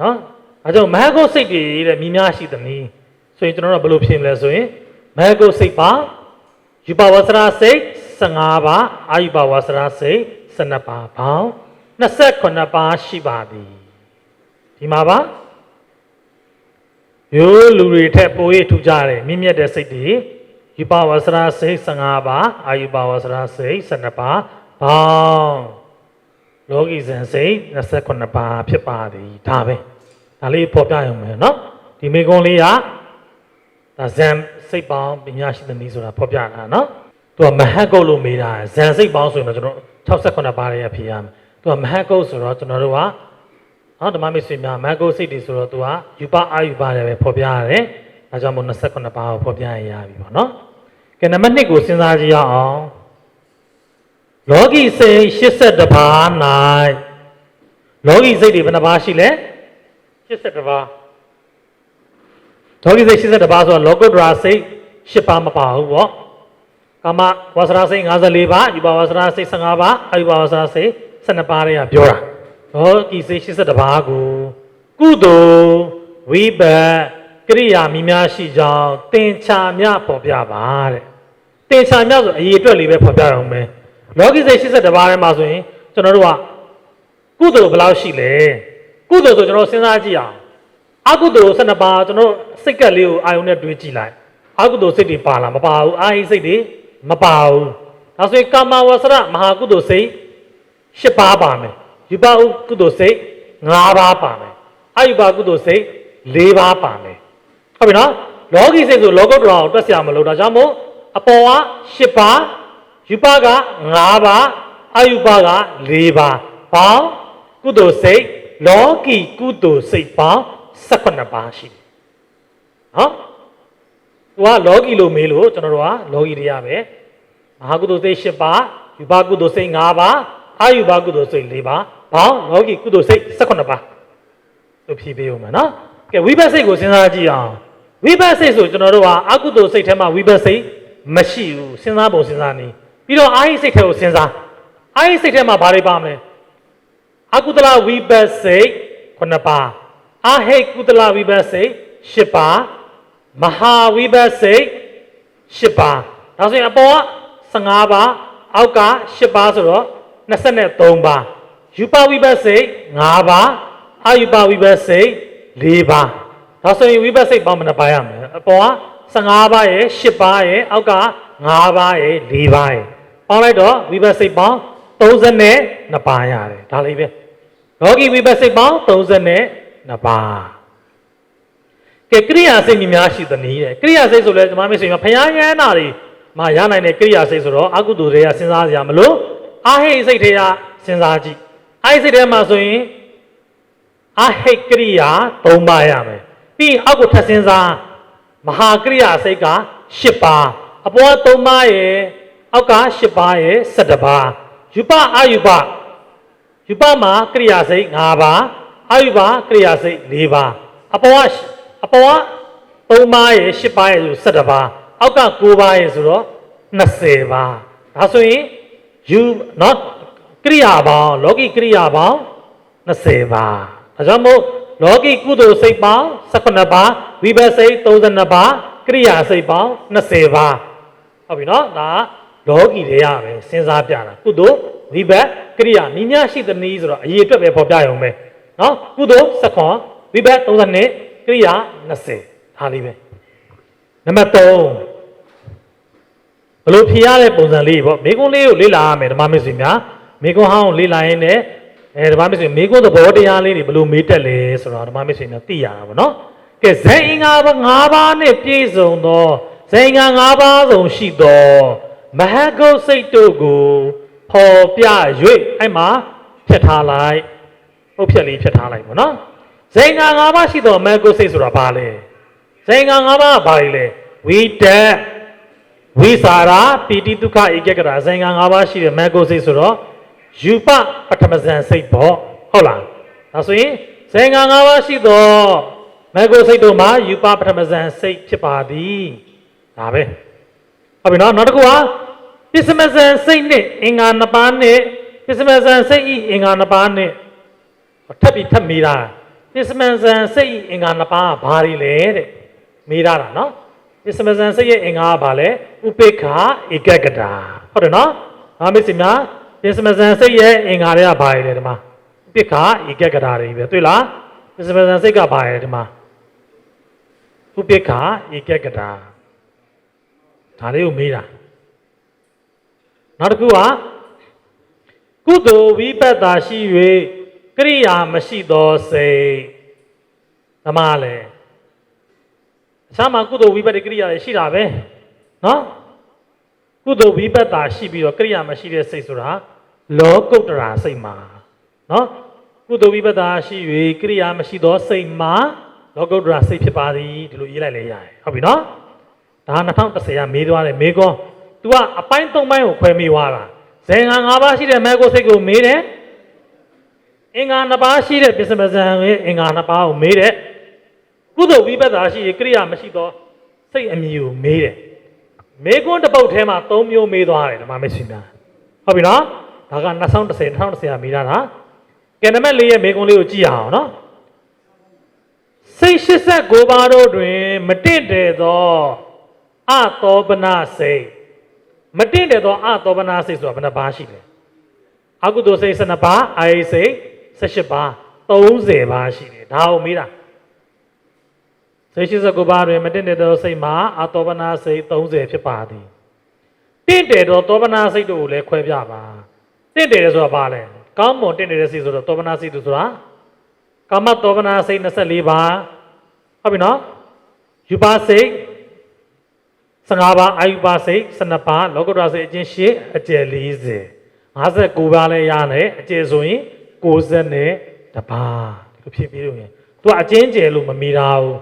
[SPEAKER 2] နော်ဒါကြောင့်မဟကုတ်စိတ်တွေတဲ့မြည်များရှိသည်နည်းဆိုရင်ကျွန်တော်တို့ဘယ်လိုဖြစ်မလဲဆိုရင်မဟကုတ်စိတ်ပါယူပဝဆရာစိတ်15ပါးအာယူပဝဆရာစိတ်12ပါးပေါင်း28ပါးရှိပါသည်ဒီမှာပါရိုးလူတွေထက်ပို၍ထူကြတယ်မြင့်မြတ်တဲ့စိတ်တွေယူပဝဆရာစိတ်15ပါးအာယူပဝဆရာစိတ်12ပါးပေါင်းလောကီဇန်စိတ်28ပါးဖြစ်ပါသည်ဒါပဲဒါလေးပေါ်ပြရအောင်မယ်နော်ဒီမိကုံးလေးကဒါဇန်စိတ်ပေါင်းပညာရှိသနည်းဆိုတာဖော်ပြတာနော်သူကမဟကုတ်လို့မေးတာဇန်စိတ်ပေါင်းဆိုရင်ကျွန်တော်68ပါးရဲ့ဖြေရမယ်သူကမဟကုတ်ဆိုတော့ကျွန်တော်တို့ကနော်ဓမ္မမစ္စေများမဟကုတ်စိတ်တွေဆိုတော့သူကယူပအာယူပလည်းပဲဖော်ပြရတယ်ဒါကြောင့်မို့28ပါးကိုဖော်ပြရပြီပေါ့နော်ကဲနံပါတ်2ကိုစဉ်းစားကြည့်ရအောင်လောကီစိတ်82ပါး၌လောကီစိတ်တွေဘယ်နှပါးရှိလဲ82ပါးလောကီစိတ်82ပါးဆိုတော့လောကုတ္တရာစိတ်10ပါးမပါဘူးပေါ့ကာမဝါစရာစိတ်54ပါးယူပဝါစရာစိတ်15ပါးအာယူပဝါစရာစိတ်12ပါးတွေကပြောတာလောကီစိတ်82ပါးကိုကုသိုလ်ဝိပတ်ကရိယာမိများရှိကြောင်းသင်္ချာမြပေါ်ပြပါတဲ့သင်္ချာမြဆိုအရေးအတွက်လေးပဲပေါ်ပြအောင်မယ်လောကီစိတ်82ပါးထဲမှာဆိုရင်ကျွန်တော်တို့ကကုသိုလ်ဘယ်လောက်ရှိလဲကုသိုလ်ဆိုကျွန်တော်စဉ်းစားကြည့်အောင်အကုသိုလ်12ပါးကျွန်တော်စိတ်ကက်လေးကိုအာယုံနဲ့တွေးကြည့်လိုက် အာကုသိုလ်စိတ်တွေပါလားမပါဘူးအာဟိစိတ်တွေမပါဘူးဒါဆိုရင်ကာမဝဆရမဟာကုသိုလ်စိတ်၈ပါးပါမယ်ယူပကုသိုလ်စိတ်၅ပါးပါမယ်အယူပကုသိုလ်စိတ်၄ပါးပါမယ်ဟုတ်ပြီနော်လောကီစိတ်ဆိုလောကုတ္တရာကိုတွက်ဆရာမလို့ဒါကြောင့်မို့အပေါ်က၈ပါးယူပက၅ပါးအယူပက၄ပါးပေါင်းကုသိုလ်စိတ်လောကီကုသိုလ်စိတ်ပေါင်း18ပါးရှိတယ်နော်သူကလောကီလို့မေးလို့ကျွန်တော်တို့ကလောကီတရားပဲမဟာကုသိုလ်စိတ်၈ပါးယူပကုသိုလ်စိတ်၅ပါးအာယူပကုသိုလ်စိတ်၄ပါးဘောင်းလောကီကုသိုလ်စိတ်18ပါးလို့ဖြေပေးဦးမယ်နော်ကဲဝိပဿစိတ်ကိုစဉ်းစားကြည့်အောင်ဝိပဿစိတ်ဆိုကျွန်တော်တို့ကအကုသိုလ်စိတ်ထဲမှာဝိပဿစိတ်မရှိဘူးစဉ်းစားပုံစဉ်းစားနေပြီးတော့အာဟိစိတ်ထဲကိုစဉ်းစားအာဟိစိတ်ထဲမှာဘာတွေပါမလဲအကုသလဝိပဿစိတ်9ပါးအာဟိကုသလဝိပဿစိတ်10ပါးမဟာဝိပဿစိတ်10ပါးဒါဆိုရင်အပေါ်က15ပါးအောက်က10ပါးဆိုတော့23ပါးယူပဝိပဿစိတ်5ပါးအာယူပဝိပဿစိတ်4ပါးဒါဆိုရင်ဝိပဿစိတ်ပေါင်းဘယ်နှပါးရမလဲအပေါ်က15ပါးရဲ့10ပါးရဲ့အောက်က5ပါးရဲ့4ပါးရဲ့ပေါင်းလိုက်တော့ဝိပဿစိတ်ပေါင်း32ပါးရတယ်ဒါလေးပဲလောကီဝိပဿစိတ်ပေါင်း32ပါးကဲကရိယာစိတ်များရှိသနည်းတဲ့ကရိယာစိတ်ဆိုလဲကျွန်မမေ့ဆိုရင်ဘုရားယန္တာတွေမှာရနိုင်တဲ့ကရိယာစိတ်ဆိုတော့အကုသိုလ်တွေကစဉ်းစားကြမလို့အာဟိစိတ်တွေကစဉ်းစားကြည့်အာဟိစိတ်ထဲမှာဆိုရင်အာဟိကရိယာ3ပါးရမယ်ပြီးအောက်ကိုထပ်စဉ်းစားမဟာကရိယာစိတ်က10ပါးအပေါ်3ပါးရဲ့အောက်က10ပါးရဲ့17ပါးယူပအာယူပယူပမှာကရိယာစိတ်5ပါးအာယူပကရိယာစိတ်4ပါးအပေါ်က3ပါးရဲ့10ပါးရဲ့ဆို17ပါးအောက်က9ပါးရဲ့ဆိုတော့20ပါးဒါဆိုရင်ယူနော်ကရိယာပေါင်းလောကီကရိယာပေါင်း20ပါးဒါကြောင့်မို့လောကီကုသိုလ်စိတ်ပေါင်း18ပါးဝိပဿစိတ်32ပါးကရိယာစိတ်ပေါင်း20ပါးဟုတ်ပြီနော်ဒါလောကီတွေရပဲစဉ်းစားပြတာကုသိုလ်ဝိပဿကရိယာနိညာရှိသနည်းဆိုတော့အရေးအတွက်ပဲပေါ်ပြရုံပဲနော်ကုသိုလ်18ဝိပဿ32ကရိယာ20ဒါလေးပဲနံပါတ်3ဘလို့ဖြေရတဲ့ပုံစံလေးပေါ့မိကုံးလေးကိုလေ့လာရမယ်ဓမ္မမစ္ဆွေများမိကုံးဟောင်းကိုလေ့လာရင်းနဲ့ဓမ္မမစ္ဆွေမိကုံးသဘောတရားလေးတွေဘလို့မေးတက်လဲဆိုတော့ဓမ္မမစ္ဆွေများသိရတာပေါ့နော်ကဲဇန်အင်္ဂါ5ပါးနဲ့ပြည့်စုံသောဇန်အင်္ဂါ5ပါးစုံရှိသောမဟဂုတ်စိတ်တို့ကိုဖော်ပြ၍အဲ့မှာဖြတ်ထားလိုက်ဟုတ်ဖြတ်လေးဖြတ်ထားလိုက်ပေါ့နော်ဇန်အင်္ဂါ5ပါးရှိသောမဟဂုတ်စိတ်ဆိုတာဘာလဲဇန်အင်္ဂါ5ပါးကဘာလဲဝိတ္တဝိစာရာပိတိဒုက္ခဧကဂရဇန်က5ပါးရှိတဲ့မဂ္ဂုစိတ်ဆိုတော့ယူပပထမဇန်စိတ်ပေါ့ဟုတ်လားဒါဆိုရင်ဇန်က5ပါးရှိသောမဂ္ဂုစိတ်တို့မှာယူပပထမဇန်စိတ်ဖြစ်ပါသည်ဒါပဲဟုတ်ပြီနော်နောက်တစ်ခုကပစ္စမဇန်စိတ်နဲ့အင်္ဂါ2ပါးနဲ့ပစ္စမဇန်စိတ်ဤအင်္ဂါ2ပါးနဲ့ထပ်ပြီးထပ်မိတာပစ္စမဇန်စိတ်ဤအင်္ဂါ2ပါးကဘာတွေလဲတဲ့မိတာနော်ပစ္စမဇန်စိတ်ရဲ့အင်္ဂါကဘာလဲဥပေက္ခဧကဂတာဟုတ်တယ်နော်ဟာမစ္စများပစ္စမဇန်စိတ်ရဲ့အင်္ဂါတွေကဘာလဲဒီမှာဥပေက္ခဧကဂတာတွေပဲတွေ့လားပစ္စမဇန်စိတ်ကဘာလဲဒီမှာဥပေက္ခဧကဂတာဒါလေးကိုမေးတာနောက်တစ်ခုကကုသိုလ်ဝိပဿနာရှိ၍ကရိယာမရှိသောစိတ်ဓမ္မလည်းအစမှာကုသိုလ်ဝိပဿနာကရိယာတွေရှိတာပဲနော်ကုသိုလ်ဝိပဿနာရှိပြီးတော့ကရိယာမရှိတဲ့စိတ်ဆိုတာလောကုတ္တရာစိတ်မှာနော်ကုသိုလ်ဝိပဿနာရှိ၍ကရိယာမရှိသောစိတ်မှာလောကုတ္တရာစိတ်ဖြစ်ပါသည်ဒီလိုရေးလိုက်လေရတယ်ဟုတ်ပြီနော်ဒါ2010ကမေးသွားတယ်မေးကော तू ကအပိုင်း3ပိုင်းကိုခွဲမိသွားတာဇန်5ပါးရှိတဲ့မဂ္ဂုစိတ်ကိုမေးတယ်အင်္ဂါ2ပါးရှိတဲ့ပစ္စမဇန်ရဲ့အင်္ဂါ2ပါးကိုမေးတယ်ကုသိုလ်ဝိပဿနာရှိရင်ကရိယာမရှိသောစိတ်အမည်ကိုမေးတယ်မေးခွန်းတစ်ပုဒ်ထဲမှာ3မျိုးမေးသွားတယ်ဓမ္မမစ္စည်းများဟုတ်ပြီနော်ဒါက2010ကမေးတာကဲနံပါတ်4ရဲ့မေးခွန်းလေးကိုကြည့်ရအောင်နော်စိတ်89ပါးတို့တွင်မတင့်တယ်သောအသောပနစိတ်မတင့်တယ်သောအသောပနစိတ်ဆိုတာဘယ်နှပါးရှိလဲအကုသိုလ်စိတ်12ပါးအာဟိစိတ်18ပါး30ပါးရှိတယ်ဒါကိုမေးတာ စိတ်89ပါးတွင်မတင့်တယ်သောစိတ်မှာအာတောပနာစိတ်30ဖြစ်ပါသည်တင့်တယ်သောတောပနာစိတ်တို့ကိုလည်းခွဲပြပါတင့်တယ်ဆိုတာဘာလဲကောင်းမွန်တင့်တယ်တဲ့စိတ်ဆိုတော့တောပနာစိတ်တို့ဆိုတာကာမတောပနာစိတ်24ပါးဟုတ်ပြီနော်ယူပါစိတ်15ပါးအာယုပါစိတ်12ပါးလောကုတ္တရာစိတ်အကျဉ်း8အကျယ်40 59ပါးလည်းရတယ်အကျယ်ဆိုရင်60နဲ့တပါးဒီလိုဖြစ်ပြီးလို့ရင်သူကအကျဉ်းကျယ်လို့မမီတာဘူး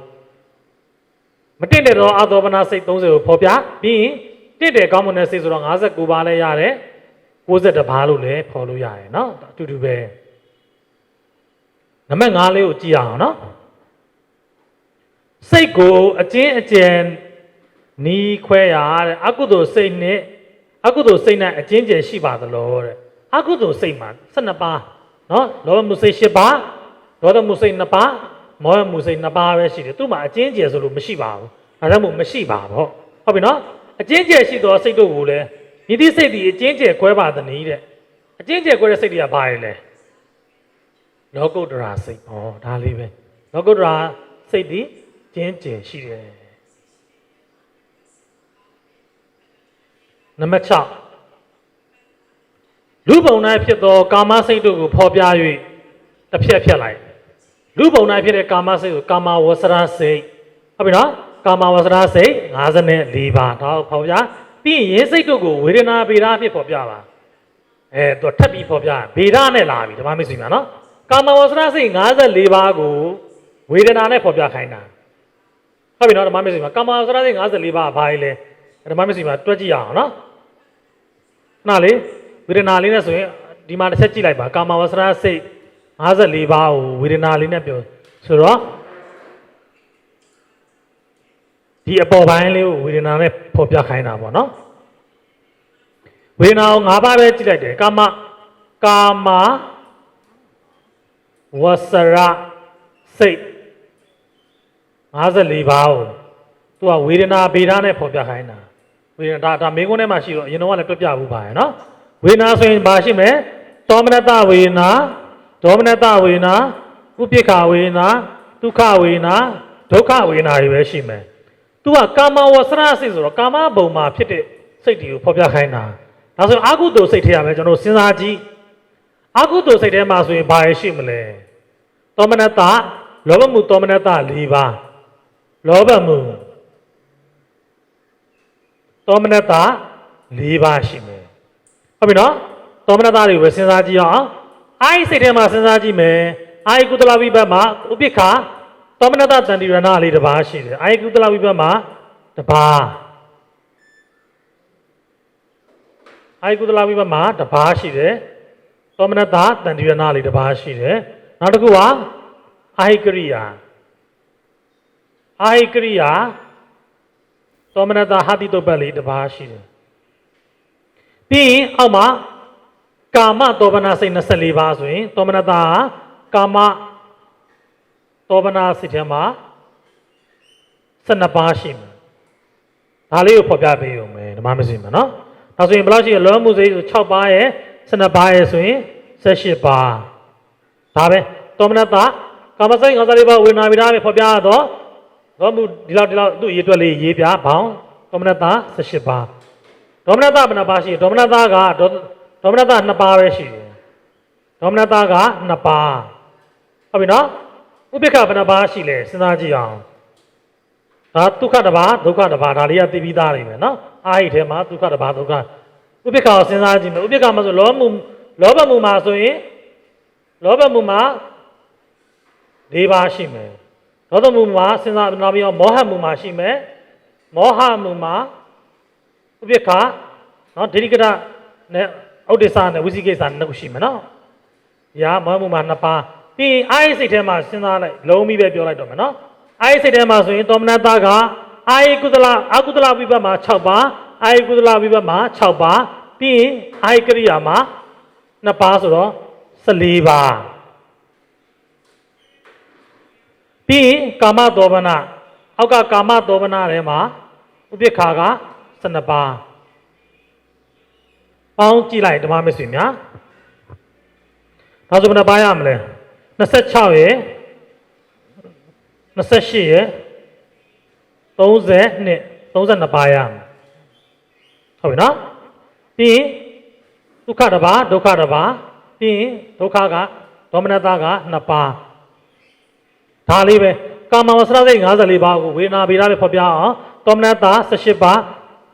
[SPEAKER 2] မတင့်တယ်တော့အာသောပနာစိတ်30ကိုဖော်ပြပြီးရင်တင့်တယ်ကောင်းမွန်တဲ့စိတ်ဆိုတော့59ပါးလည်းရတယ်60ပါးလို့လည်းဖော်လို့ရတယ်เนาะအတူတူပဲနံပါတ်5လေးကိုကြည့်အောင်เนาะစိတ်ကိုအကျဉ်းအကျယ်နီးခွဲရတဲ့အကုသိုလ်စိတ်နဲ့အကုသိုလ်စိတ်နဲ့အကျဉ်းကျယ်ရှိပါသလားတဲ့အကုသိုလ်စိတ်မှာ12ပါးเนาะလောဘမှုစိတ်10ပါးဒေါသမှုစိတ်2ပါးမောဟမှုစိတ်2ပါးပဲရှိတယ်သူ့မှာအကျဉ်းကျယ်ဆိုလို့မရှိပါဘူးဒါကြောင့်မို့မရှိပါဘောဟုတ်ပြီเนาะအကျဉ်းကျယ်ရှိသောစိတ်တို့ကိုလည်းဤသည့်စိတ်ဒီအကျဉ်းကျယ်ကွဲပါသနည်းတဲ့အကျဉ်းကျယ်ကွဲတဲ့စိတ်တွေကဘာလဲလောကုတ္တရာစိတ်ဟောဒါလေးပဲလောကုတ္တရာစိတ်ဒီကျဉ်းကျယ်ရှိတယ်နံပါတ်6လူပုံ၌ဖြစ်သောကာမစိတ်တို့ကိုဖော်ပြ၍တစ်ဖြတ်လိုက်လူပုံ၌ဖြစ်တဲ့ကာမစိတ်ကိုကာမဝဆရာစိတ်ဟုတ်ပြီနော်ကာမဝဆရာစိတ်54ပါးဒါကိုဖော်ပြပြီးရင်စိတ်တို့ကိုဝေဒနာဗေဒဖြစ်ဖော်ပြပါသူထပ်ပြီးဖော်ပြဗေဒနဲ့လာပြီဓမ္မမစ္စည်းမှာနော်ကာမဝဆရာစိတ်54ပါးကိုဝေဒနာနဲ့ဖော်ပြခိုင်းတာဟုတ်ပြီနော်ဓမ္မမစ္စည်းမှာကာမဝဆရာစိတ်54ပါးဘာလဲဓမ္မမစ္စည်းမှာတွက်ကြည့်ရအောင်နော်နားလေဝေဒနာလေးနဲ့ဆိုရင်ဒီမှာတစ်ချက်ကြည့်လိုက်ပါကာမဝဆရာစိတ်54ပါးကိုဝေဒနာလေးနဲ့ပြောဆိုတော့ဒီအပေါ်ပိုင်းလေးကိုဝေဒနာနဲ့ဖော်ပြခိုင်းတာပေါ့နော်ဝေဒနာကို5ပါးပဲကြည့်လိုက်တယ်ကာမဝဆရာစိတ်54ပါးကိုသူကဝေဒနာဗေဒနဲ့ဖော်ပြခိုင်းတာဝေဒနာဒါမင်းကုန်းထဲမှာရှိတော့အရင်တော့လည်းတွက်ပြဘူးပါရယ်နော်ဝေဒနာဆိုရင်ဘာရှိမလဲသောမနတဝေဒနာဒေါမနတဝေဒနာဥပိ္ပခဝေဒနာဒုက္ခဝေဒနာဒုက္ခဝေဒနာတွေပဲရှိမယ်သူကကာမဝဆရာစိတ်ဆိုတော့ကာမဘုံမှာဖြစ်တဲ့စိတ်တွေကိုဖော်ပြခိုင်းတာဒါဆိုရင်အကုသိုလ်စိတ်ထဲရမယ်ကျွန်တော်စဉ်းစားကြည့်အကုသိုလ်စိတ်ထဲမှာဆိုရင်ဘာရရှိမလဲသောမနတလောဘမှုသောမနတ4ပါးလောဘမှုသောမနတ4ပါးရှိမယ်ဟုတ်ပြီနော်သောမနတတွေကိုပဲစဉ်းစားကြည့်အောင်အာယိစိတ်ထဲမှာစဉ်းစားကြည့်မယ်အာယိကုသလဝိဘတ်မှာဥပိ္ပခသောမနတတန်တိရဏလေးတစ်ပါးရှိတယ်အာယိကုသလဝိဘတ်မှာတစ်ပါးအာယိကုသလဝိဘတ်မှာတစ်ပါးရှိတယ်သောမနတတန်တိရဏလေးတစ်ပါးရှိတယ်နောက်တစ်ခုကအာဟိကရိယာသောမနတဟာတိတုပ္ပလေးတစ်ပါးရှိတယ်ပြီးရင်အောက်မှာကာမတောပနာစိတ်24ပါးဆိုရင်သောမနတကာမတောပနာစိတ်ထဲမှာ12ပါးရှိမယ်ဒါလေးကိုဖော်ပြပေးရုံပဲဓမ္မမစ္စည်းမှာနော်ဒါဆိုရင်ဘယ်လောက်ရှိရလောမှုစိတ်ဆို6ပါးရဲ့12ပါးရဲ့ဆိုရင်18ပါးဒါပဲသောမနတကာမစိတ်54ပါးဝေဒနာဗေဒနဲ့ဖော်ပြတော့သောမှုဒီလောက်သူ့ရေးတွက်လေးရေးပြဘောင်းသောမနတ18ပါးဒေါမနတဘယ်နှပါးရှိဒေါမနတကဒေါမနတ2ပါးပဲရှိတယ်ဒေါမနတက2ပါးဟုတ်ပြီနော်ဥပိ္ပခဘယ်နှပါးရှိလဲစဉ်းစားကြည့်အောင်ဒါဒုက္ခတစ်ပါးဒုက္ခတစ်ပါးဒါလေးကသိပြီးသားနေမယ်နော်အာဟိထဲမှာဒုက္ခတစ်ပါးဒုက္ခဥပိ္ပခကိုစဉ်းစားကြည့်မယ်ဥပိ္ပခမှာဆိုလောဘမှုမှာဆိုရင်လောဘမှုမှာ4ပါးရှိမယ်ဒေါသမှုမှာစဉ်းစားနောက်ပြီးတော့မောဟမှုမှာရှိမယ်မောဟမှုမှာဥပိ္ပခနော်ဒိဋ္ဌိကတနဲ့ဥဒိစ္စနဲ့ဝိသိကိစ္စနှစ်ခုရှိမယ်နော်။ညာမောဟမှုမှာ2ပါးပြီးအာယိစိတ်ထဲမှာစဉ်းစားလိုက်လုံးပြီးပဲပြောလိုက်တော့မယ်နော်။အာယိစိတ်ထဲမှာဆိုရင်သောမနတကအာယိကုသလအကုသလဝိဘတ်မှာ6ပါးအာယိကုသလဝိဘတ်မှာ6ပါးပြီးရင်အာယိကရိယာမှာ2ပါးဆိုတော့14ပါးပြီးရင်ကာမတောပနာအောက်ကကာမတောပနာထဲမှာဥပိ္ပခက12ပါးပေါင်းကြည့်လိုက်ဓမ္မမစ္စည်းများဒါဆိုဘယ်နှပါးရမလဲ26ရယ်28ရယ် 32ပါးရမယ်ဟုတ်ပြီနော်ပြီးရင်ဒုက္ခတစ်ပါးဒုက္ခတစ်ပါးပြီးရင်ဒုက္ခကဒေါမနတက2ပါးဒါလေးပဲကာမဝဆရာစိတ်54ပါးကိုဝေဒနာဗေဒလေးဖော်ပြအောင်ဒေါမနတ18ပါး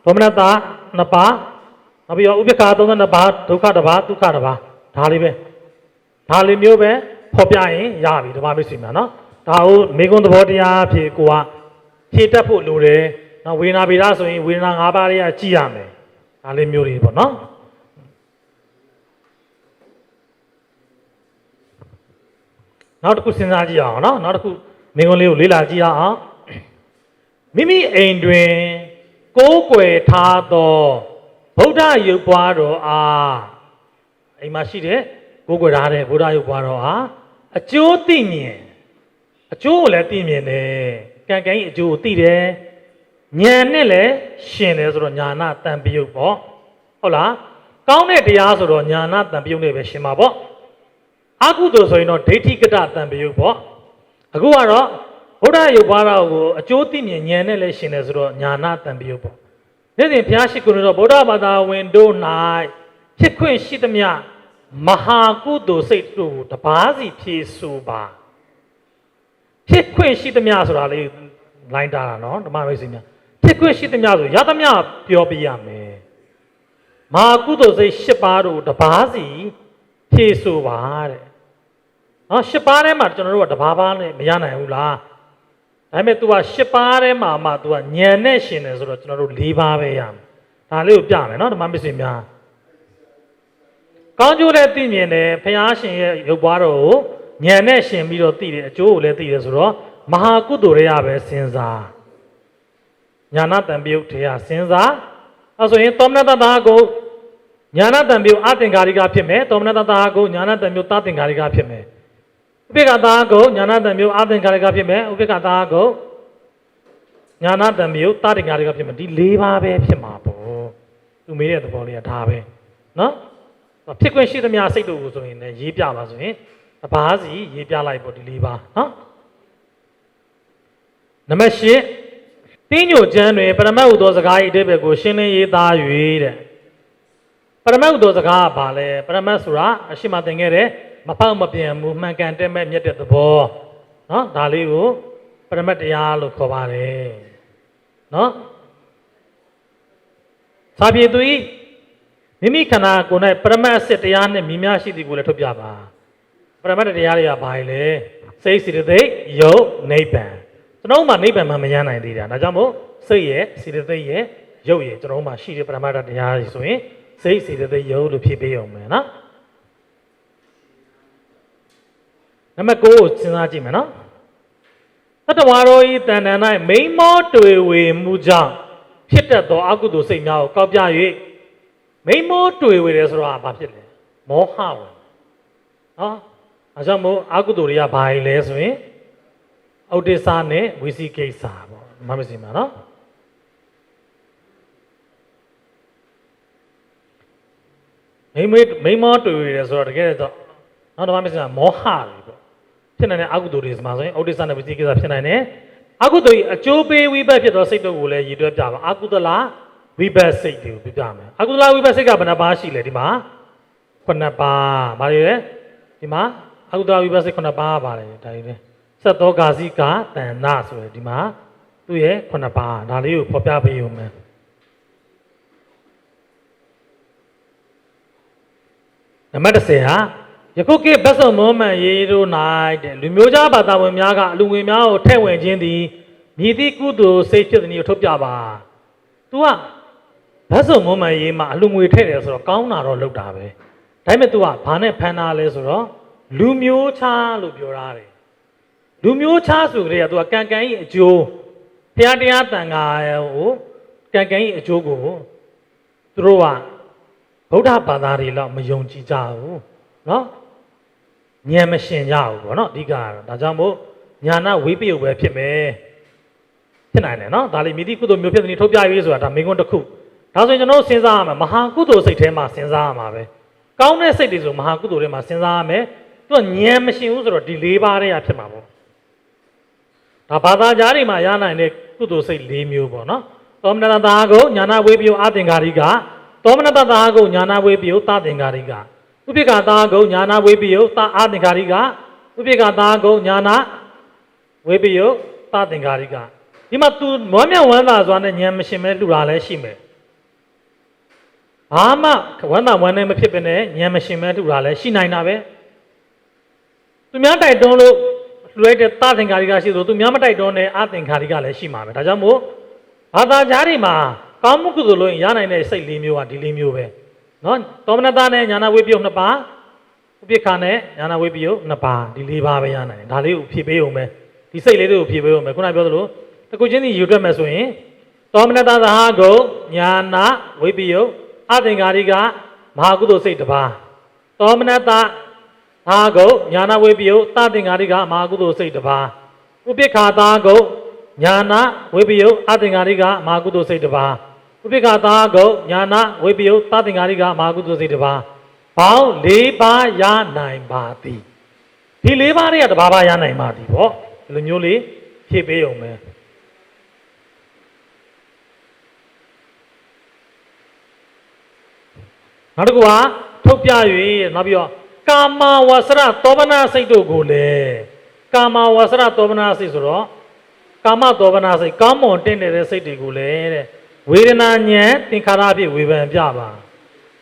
[SPEAKER 2] ဒေါမနတ2ပါးနောက်ပြီးတော့ဥပ္ပခာ32ပါးဒုက္ခတစ်ပါးဒုက္ခတစ်ပါးဒါလေးပဲဒါလေးမျိုးပဲဖော်ပြရင်ရပြီဓမ္မမိတ်ဆွေများနော်ဒါကိုမေကွန်းသဘောတရားဖြစ်ကိုကဖြည့်တတ်ဖို့လိုတယ်နော်ဝေဒနာဗေဒဆိုရင်ဝေဒနာ5ပါးလေးကကြည့်ရမယ်ဒါလေးမျိုးတွေပေါ့နော်နောက်တစ်ခုစဉ်းစားကြည့်အောင်နော်နောက်တစ်ခုမေကွန်းလေးကိုလေ့လာကြည့်အောင်မိမိအိမ်တွင်ကိုးကွယ်ထားသောဗုဒ္ဓရုပ်ပွားတော်အားအိမ်မှာရှိတဲ့ကိုးကွယ်ထားတဲ့ဗုဒ္ဓရုပ်ပွားတော်အားအကျိုးသိမြင်အကျိုးကိုလည်းသိမြင်တယ်ကံကံကြီးအကျိုးကိုသိတယ်ဉာဏ်နဲ့လည်းရှင်တယ်ဆိုတော့ဉာဏတန်ပြုတ်ပေါ့ဟုတ်လားကောင်းတဲ့တရားဆိုတော့ဉာဏတန်ပြုတ်နဲ့ပဲရှင်ပါပေါ့အကုသိုလ်ဆိုရင်တော့ဒိဋ္ဌိကတတန်ပြုတ်ပေါ့အခုကတော့ဗုဒ္ဓရုပ်ပွားတော်ကိုအကျိုးသိမြင်ဉာဏ်နဲ့လည်းရှင်တယ်ဆိုတော့ဉာဏတန်ပြုတ်ပေါ့နေ့စဉ်ဘုရားရှိခိုးတော့ဗုဒ္ဓဘာသာဝင်တို့၌ဖြစ်ခွင့်ရှိသမျှမဟာကုသိုလ်စိတ်တို့တပါးစီဖြည့်ဆိုပါဖြစ်ခွင့်ရှိသမျှဆိုတာလေးလိုင်းတာနော်ဓမ္မမိတ်ဆွေများဖြစ်ခွင့်ရှိသမျှဆိုရသမျှပြောပြရမယ်မဟာကုသိုလ်စိတ်10ပါးတို့တပါးစီဖြည့်ဆိုပါတဲ့နော်10ပါးထဲမှာကျွန်တော်တို့ကတပါးပါးနဲ့မရနိုင်ဘူးလားဒါပေမဲ့ तू က10ပါးထဲမှာမှ तू ကဉာဏ်နဲ့ရှင်တယ်ဆိုတော့ကျွန်တော်တို့4ပါးပဲရမယ်ဒါလေးကိုပြမယ်နော်ဓမ္မမိတ်ဆွေများကောင်းကျိုးလည်းသိမြင်တယ်ဘုရားရှင်ရဲ့ရုပ်ပွားတော်ကိုဉာဏ်နဲ့ရှင်ပြီးတော့သိတယ်အကျိုးကိုလည်းသိတယ်ဆိုတော့မဟာကုသိုလ်တွေကပဲစဉ်းစားဉာဏတန်ပြုတ်တရားစဉ်းစားအဲဆိုရင်သောမနတတာကိုဉာဏတန်ပြုတ်အသင်္ကာရိကဖြစ်မယ်သောမနတတာကိုဉာဏတန်ပြုတ်သသင်္ကာရိကဖြစ်မယ်ဥပေက္ခတာကိုဉာဏတန်ပြုတ်အသင်္ကာရိကဖြစ်မယ်ဥပေက္ခတာကိုဉာဏတန်ပြုတ်သသင်္ကာရိကဖြစ်မယ်ဒီ၄ပါးပဲဖြစ်မှာပေါ့သူမေးတဲ့သဘောလေးကဒါပဲနော်ဖြစ်ခွင့်ရှိသမျှစိတ်တို့ကိုဆိုရင်လည်းရေးပြပါဆိုရင်တပါးစီရေးပြလိုက်ပေါ့ဒီ၄ပါးနော်နံပါတ်၈တင်းညိုကျမ်းတွင်ပရမတ်ဟူသောစကား၏အဓိပ္ပာယ်ကိုရှင်းလင်းရေးသား၍တဲ့ပရမတ်ဟူသောစကားကဘာလဲပရမတ်ဆိုတာအရှိမသင်ခဲ့တဲ့မဖောက်မပြန်ဘူးမှန်ကန်တဲ့မဲ့မြတ်တဲ့သဘောနော်ဒါလေးကိုပရမတ်တရားလို့ခေါ်ပါတယ်နော်စာပြေသူ၏မိမိခန္ဓာကိုယ်၌ပရမတ်အစစ်တရားနဲ့မြင်များရှိသည်ကိုလည်းထုတ်ပြပါပရမတ်တရားတွေကဘာလဲစိတ်စေတသိက်ယုတ်နိဗ္ဗာန်ကျွန်တော်မှနိဗ္ဗာန်မှမရနိုင်သေးတာဒါကြောင့်မို့စိတ်ရဲ့စေတသိက်ရဲ့ယုတ်ရဲ့ကျွန်တော်မှရှိတဲ့ပရမတ်တရားတွေဆိုရင်စိတ်စေတသိက်ယုတ်လို့ဖြစ်ပေးအောင်မယ်နော်နံပါတ်9ကိုစဉ်းစားကြည့်မယ်နော်သတ္တဝါတို့ဤတဏ္ဍာ၌မိမောတွေ့ဝေမှုကြောင့်ဖြစ်တတ်သောအကုသိုလ်စိတ်များကိုကောက်ပြ၍မိမောတွေ့ဝေတယ်ဆိုတာဘာဖြစ်လဲမောဟဝင်နော်အဲကြောင့်မို့အကုသိုလ်တွေကဘာလဲဆိုရင်ဩဒိသနဲ့ဝိသိကိစ္စပေါ့မမစင်ပါနော်မိမောတွေ့ဝေတယ်ဆိုတော့တကယ်တော့နောက်တစ်ခါမစင်မောဟတွေပေါ့ဖြစ်နေတဲ့အကုသိုလ်တွေမှာဆိုရင်ဩဒိသနဲ့ဝိသိကိစ္စဖြစ်နိုင်တယ်အကုသိုလ်အကျိုးပေးဝိဘတ်ဖြစ်သောစိတ်တို့ကိုလည်းရည်တွက်ပြပါအကုသလဝိဘတ်စိတ်တွေကိုပြပြမယ်အကုသလဝိဘတ်စိတ်ကဘယ်နှပါးရှိလဲဒီမှာ9ပါးဗါလေဒီမှာအကုသလဝိဘတ်စိတ်9ပါးပါလေဒါလေးလေသတ္တောကာစီကတဏ္ဍဆိုရယ်ဒီမှာသူ့ရဲ့9ပါးဒါလေးကိုဖော်ပြပေးရုံပဲနံပါတ်10ဟာယခုခေတ်ဗတ်စုံမောမှန်ရေးတို့၌တဲ့လူမျိုးသားဘာသာဝင်များကအလူငွေများကိုထဲ့ဝင်ခြင်းသည်မြည်သည့်ကုသိုလ်စိတ်ဖြစ်သည်ကိုထုတ်ပြပါ။ तू ကဗတ်စုံမောမှန်ရေးမှာအလူငွေထဲ့တယ်ဆိုတော့ကောင်းတာတော့လုပ်တာပဲ။ဒါပေမဲ့ तू ကဘာနဲ့ဖန်တာလဲဆိုတော့လူမျိုးခြားလို့ပြောရတယ်။လူမျိုးခြားဆိုကြတဲ့က तू ကကံကံ၏အကျိုးဘုရားတရားတန်ခါကိုကံကံ၏အကျိုးကိုသူတို့ကဗုဒ္ဓဘာသာတွေတော့မယုံကြည်ကြဘူး။နော်ဉာဏ်မရှင်ကြဘူးပေါ့နော်အဓိကကတော့ဒါကြောင့်မို့ညာနာဝိပယုတ်ပဲဖြစ်မယ်ဖြစ်နိုင်တယ်နော်ဒါလေးမိတိကုသိုလ်မျိုးဖြစ်တဲ့ထုတ်ပြရေးဆိုတာဒါမိကွန်းတစ်ခုဒါဆိုရင်ကျွန်တော်စဉ်းစားရမယ်မဟာကုသိုလ်စိတ်ထဲမှာစဉ်းစားရမှာပဲကောင်းတဲ့စိတ်တွေဆိုမဟာကုသိုလ်ထဲမှာစဉ်းစားရမယ်သူကဉာဏ်မရှင်ဘူးဆိုတော့ဒီ၄ပါးတည်းရဖြစ်မှာပေါ့ဒါဘာသာကြားတွေမှာရနိုင်တဲ့ ကုသိုလ်စိတ်၄မျိုးပေါ့နော်သောမနတသာကိုညာနာဝေပြုအသင်္ကာရိကသောမနတသာကိုညာနာဝေပြုသသင်္ကာရိကဥပိ္ပခာသာကိုညာနာဝေပြုသအာသင်္ကာရိကဥပိ္ပခာသာကိုညာနာဝေပြုသသင်္ကာရိကဒီမှာသူမွမ်းမြတ်ဝမ်းသာစွာနဲ့ဉာဏ်မရှင်မဲ့လှူတာလည်းရှိမယ်ဘာမှဝမ်းသာဝမ်းနဲ့မဖြစ်ဘဲနဲ့ဉာဏ်မရှင်မဲ့လှူတာလည်းရှိနိုင်တာပဲသူများတိုက်တွန်းလို့လွှဲတဲ့သသင်္ကာရိကရှိသလိုသူများမတိုက်တွန်းတဲ့အသင်္ကာရိကလည်းရှိမှာပဲဒါကြောင့်မို့ဘာသာကြားတွေမှာကောင်းမှုကုသိုလ်လို့ရနိုင်တဲ့စိတ်၄မျိုးကဒီ၄မျိုးပဲနော်သောမနတနဲ့ညာနာဝိပယုတ်2ပါးဥပိ္ပခာနဲ့ညာနာဝိပယုတ်2ပါးဒီ၄ပါးပဲရနိုင်တယ်ဒါလေးကိုဖြည့်ပေးအောင်ပဲဒီစိတ်လေးတွေကိုဖြည့်ပေးအောင်ပဲခုနပြောသလိုတခုချင်းစီယူတွက်မယ်ဆိုရင်သောမနတသဟာကိုညာနာဝိပယုတ်အသင်္ကာရိကမဟာကုသိုလ်စိတ်1ပါးသောမနတဟာကိုညာနာဝိပယုတ်သသင်္ကာရိကမဟာကုသိုလ်စိတ်1ပါးဥပိ္ပခာသာကိုညာနာဝိပယုတ်အသင်္ကာရိကမဟာကုသိုလ်စိတ်1ပါးဥပိ္ပခာသာကိုညာနာဝိပယုတ်သသင်္ကာရိကမဟာကုသိုလ်စိတ်1ပါးပေါင်း၄ပါးရနိုင်ပါသည်ဒီ၄ပါးတွေက1ပါးရနိုင်ပါသည်ပေါ့ဒီလိုမျိုးလေးဖြည့်ပေးအောင်မယ်နောက်တစ်ခုကထုတ်ပြ၍နောက်ပြီးတော့ကာမဝဆရသောမနာစိတ်တို့ကိုလည်းကာမဝဆရသောမနာစိတ်ဆိုတော့ကာမသောမနာစိတ်ကောင်းမွန်တင့်နေတဲ့စိတ်တွေကိုလည်းတဲ့ဝေဒနာဉာဏ်သင်္ခါရအဖြစ်ဝေဖန်ပြပါ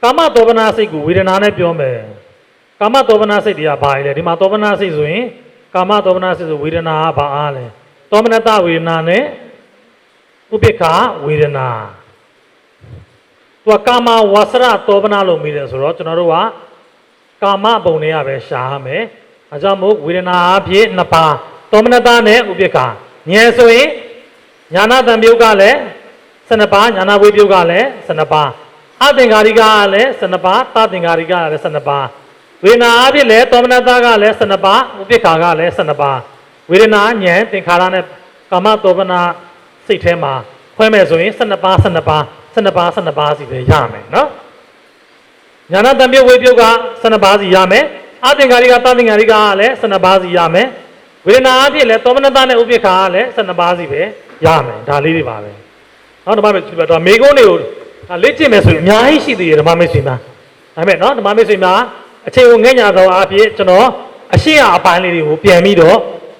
[SPEAKER 2] ကာမသောမနာစိတ်ကိုဝေဒနာနဲ့ပြောမယ်ကာမသောမနာစိတ်တွေကဘာလဲဒီမှာသောမနာစိတ်ဆိုရင်ကာမသောမနာစိတ်ဆိုဝေဒနာကဘာအားလဲသောမနတဝေဒနာနဲ့ဥပိ္ပခာဝေဒနာသူကကာမဝဆရသောမနာလို့မိတယ်ဆိုတော့ကျွန်တော်တို့ကကာမဘုံတွေကပဲရှားမယ်အဲကြောင့်မို့ဝေဒနာအဖြစ်2ပါးသောမနတနဲ့ဥပိ္ပခာဉာဏ်ဆိုရင်ညာနာတံပြုတ်ကလည်း12ပါးညာနာဝေပြုတ်ကလည်း12ပါးအသင်္ကာရိကကလည်း12ပါးသသင်္ကာရိကကလည်း12ပါးဝေဒနာအဖြစ်လည်းသောမနတကလည်း12ပါးဥပိ္ပခာကလည်း12ပါးဝေဒနာဉာဏ်သင်္ခါရနဲ့ကာမသောမနာစိတ်ထဲမှာခွဲမဲ့ဆိုရင်12ပါး12ပါး12ပါး12ပါးစီပဲရမယ်နော်ညာနာတံပြုတ်ဝေပြုတ်က12ပါးစီရမယ်အသင်္ကာရိကသသင်္ကာရိကကလည်း12ပါးစီရမယ်ဝေဒနာအဖြစ်လည်းသောမနတနဲ့ဥပိ္ပခာကလည်း12ပါးစီပဲရမယ်ဒါလေးတွေပါပဲနော်ဓမ္မမိတ်ဆွေတို့မေကုန်းတွေကိုလေ့ကျင့်မယ်ဆိုရင်အများကြီးရှိသေးတယ်ဓမ္မမိတ်ဆွေများဒါပေမဲ့နော်ဓမ္မမိတ်ဆွေများအချိန်ကိုငဲ့ညာသောအဖြစ်ကျွန်တော်အရှင်းအပိုင်းလေးတွေကိုပြန်ပြီးတော့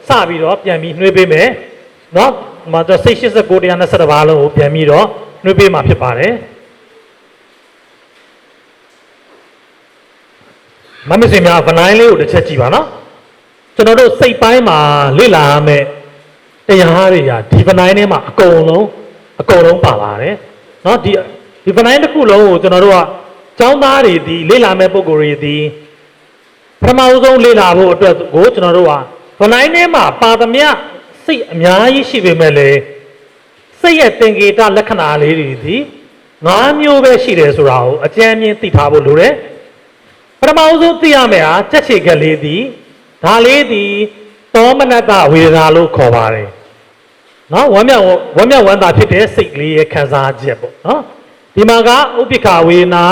[SPEAKER 2] စပြီးတော့ပြန်ပြီးနှွေးပေးမယ်နော်ဒီမှာစိတ်89တရားနဲ့17ပါးလုံးကိုပြန်ပြီးတော့နှွေးပေးမှာဖြစ်ပါတယ်မမစင်များဗနိုင်းလေးကိုတစ်ချက်ကြည့်ပါနော်ကျွန်တော်တို့စိတ်ပိုင်းမှာလေ့လာရမယ်တရားတွေကဒီဗနိုင်းထဲမှာအကုန်လုံးပါပါတယ်เนาะဒီဗနိုင်းတစ်ခုလုံးကိုကျွန်တော်တို့ကကျောင်းသားတွေဒီလေ့လာမဲ့ပုံကိုယ်တွေဒီပထမဆုံးလေ့လာဖို့အတွက်ကိုကျွန်တော်တို့ကဗနိုင်းထဲမှာပါသမျှစိတ်အများကြီးရှိပေမဲ့လေစိတ်ရဲ့သင်္ကေတလက္ခဏာလေးတွေဒီ5မျိုးပဲရှိတယ်ဆိုတာကိုအကျဉ်းမြင်သိထားဖို့လိုတယ်ပထမဆုံးသိရမယ့်ဟာကြက်ချေကလေးဒီဒါလေးဒီသောမနတဝေဒနာလို့ခေါ်ပါတယ်နော်ဝမ်းမြောက်ဝမ်းသာဖြစ်တဲ့စိတ်ကလေးရဲ့ခံစားချက်ပေါ့နော်ဒီမှာကဥပိ္ပခာဝေဒနာ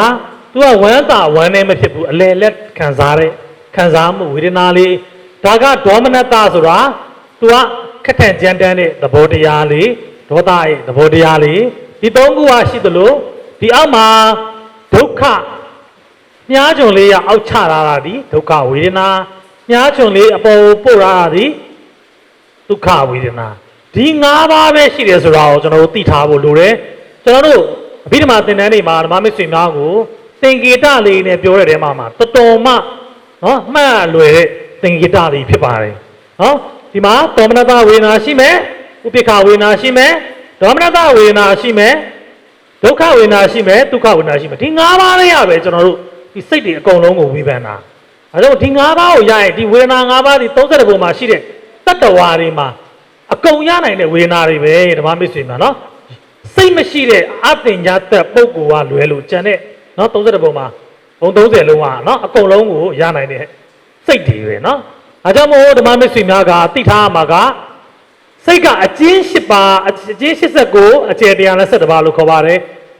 [SPEAKER 2] သူကဝမ်းသာဝမ်းနေမဖြစ်ဘူးအလယ်လက်ခံစားမှုဝေဒနာလေးဒါကဒေါမနတဆိုတာသူကခက်ထန်ကြမ်းတမ်းတဲ့သဘောတရားလေးဒေါသရဲ့သဘောတရားလေးဒီ3ခုဟာရှိသလိုဒီအောက်မှာဒုက္ခမြားချုံလေးရအောက်ချလာတာဒီဒုက္ခဝေဒနာမြားချုံလေးအပေါ်ပို့လာတာဒီဒုက္ခဝေဒနာဒီ5ပါးပဲရှိတယ်ဆိုတာကိုကျွန်တော်တို့သိထားဖို့လိုတယ်ကျွန်တော်တို့အဘိဓမ္မာသင်တန်းတွေမှာဓမ္မမိတ်ဆွေများကိုသင်္ကေတလေးနဲ့ပြောတဲ့တဲမှာတော်တော်မှနော်မှတ်လွယ်တဲ့သင်္ကေတတွေဖြစ်ပါတယ်နော်ဒီမှာသောမနတဝေဒနာရှိမယ်ဥပိ္ပခာဝေဒနာရှိမယ်ဒေါမနတဝေဒနာရှိမယ်ဒုက္ခဝေဒနာရှိမယ်ဒုက္ခဝေဒနာရှိမယ်ဒီ5ပါးလေးရပဲကျွန်တော်တို့ဒီစိတ်တွေအကုန်လုံးကိုဝေဖန်တာအဲတော့ဒီ5ပါးကိုရရင်ဒီဝေဒနာ5ပါးဒီ30ပုံမှာရှိတဲ့တတ္တဝါတွေမှာအကုန်ရနိုင်တဲ့ဝေဒနာတွေပဲဓမ္မမိတ်ဆွေများနော်စိတ်မရှိတဲ့အပညာသက်ပုဂ္ဂိုလ်ကလွယ်လို့ကျန်တဲ့နော်30ပုံမှာဘုံ30လုံးကနော်အကုန်လုံးကိုရနိုင်တဲ့စိတ်တွေပဲနော်အဲကြောင့်မို့ဓမ္မမိတ်ဆွေများကသိထားရမှာကစိတ်ကအကျဉ်း8ပါးအကျဉ်း89အကျယ်112ပါးလို့ခေါ်ပါတယ်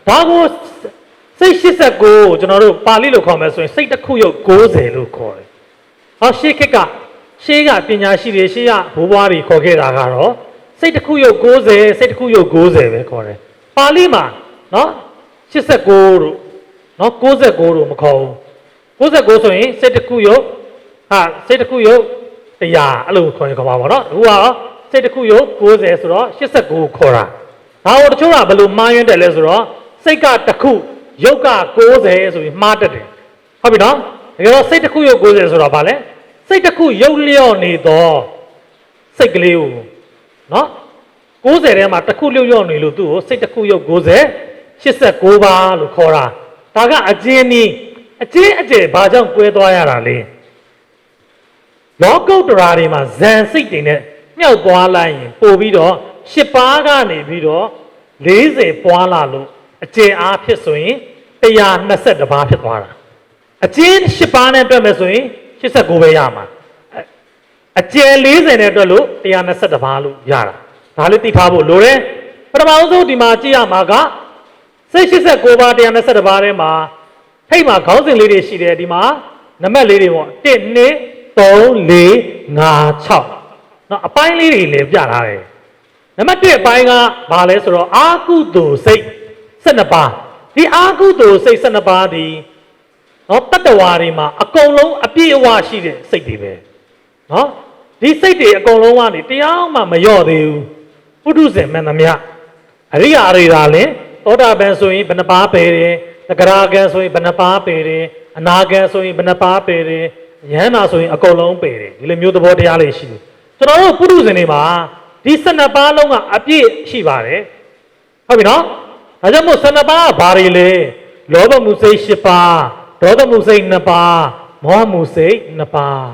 [SPEAKER 2] ဒါကိုစိတ်89ကိုကျွန်တော်တို့ပါဠိလိုခေါ်မယ်ဆိုရင်စိတ်တစ်ခုရုပ်90လို့ခေါ်တယ်ဟောရှေးကပညာရှိတွေရှေးကဘိုးဘွားတွေခေါ်ခဲ့တာကတော့ စိတ်တစ်ခုရုပ်90စိတ်တစ်ခုရုပ်90ပဲခေါ်တယ်ပါဠိမှာနော်89တို့နော်69တို့မခေါ်ဘူး69ဆိုရင်စိတ်တစ်ခုရုပ်ဟာစိတ်တစ်ခုရုပ်100အဲ့လိုခေါ်ရင်ခေါ်ပါပါနော်အခုကစိတ်တစ်ခုရုပ်90ဆိုတော့89ခေါ်တာဒါကိုတချို့ကဘယ်လိုမှားယွင်းတယ်လဲဆိုတော့စိတ်ကတစ်ခုရုပ်က90ဆိုပြီးမှားတတ်တယ်ဟုတ်ပြီနော်တကယ်တော့စိတ်တစ်ခုရုပ်90ဆိုတော့ဗာလဲစိတ်တစ်ခုရုပ်လျော့နေတော့စိတ်ကလေးကိုနော်90ထဲမှာတစ်ခုလျော့နေလို့သူ့ကိုစိတ်တစ်ခုရုပ်90 89ပါလို့ခေါ်တာဒါကအကျဉ်းနီးအကျဉ်းအကျယ်ဘာကြောင့်ကွဲသွားရတာလဲလောကုတ္တရာတွေမှာဇန်စိတ်တွေနဲ့မြောက်သွားလိုက်ရင်ပို့ပြီးတော့10ပါးကနေပြီးတော့40ပွားလာလို့အကျဉ်းအားဖြစ်ဆိုရင်121ပါးဖြစ်သွားတာအကျဉ်း10ပါးနဲ့တွက်မယ်ဆိုရင်89ပဲရမှာအကျဉ်း40နဲ့တွက်လို့121ပါးလို့ရတာဒါလေးသိထားဖို့လိုတယ်ပထမဆုံးဒီမှာကြည့်ရမှာကစိတ်89ပါး121ပါးထဲမှာထိတ်မှာခေါင်းစဉ်လေးတွေရှိတယ်ဒီမှာနံပါတ်လေးတွေပေါ့1 2 3 4 5 6နော်အပိုင်းလေးတွေလည်းပြထားတယ်နံပါတ်1အပိုင်းကဘာလဲဆိုတော့အာကုသိုလ်စိတ်12ပါးဒီအာကုသိုလ်စိတ်12ပါးဒီနော်တတ္တဝါတွေမှာအကုန်လုံးအပြည့်အဝရှိတဲ့စိတ်တွေပဲနော်ဒီစိတ်တွေအကုန်လုံးကနေတရားမှမလျော့သေးဘူးပုထုဇဉ်မှန်သမျှအရိယာတွေဒါလည်းသောတာပန်ဆိုရင်ဘယ်နှပါးပယ်တယ်သဂရာဂံဆိုရင်ဘယ်နှပါးပယ်တယ်အနာဂံဆိုရင်ဘယ်နှပါးပယ်တယ်ယဟန္တာဆိုရင်အကုန်လုံးပယ်တယ်ဒီလိုမျိုးသဘောတရားလေးရှိတယ်ကျွန်တော်တို့ပုထုဇဉ်တွေမှာဒီ12ပါးလုံးကအပြည့်ရှိပါတယ်ဟုတ်ပြီနော်ဒါကြောင့်မို့12ပါးကဘာတွေလဲလောဘမှုစိတ်10ပါးဒေါသမှုစိတ်2ပါးမောဟမှုစိတ်2ပါး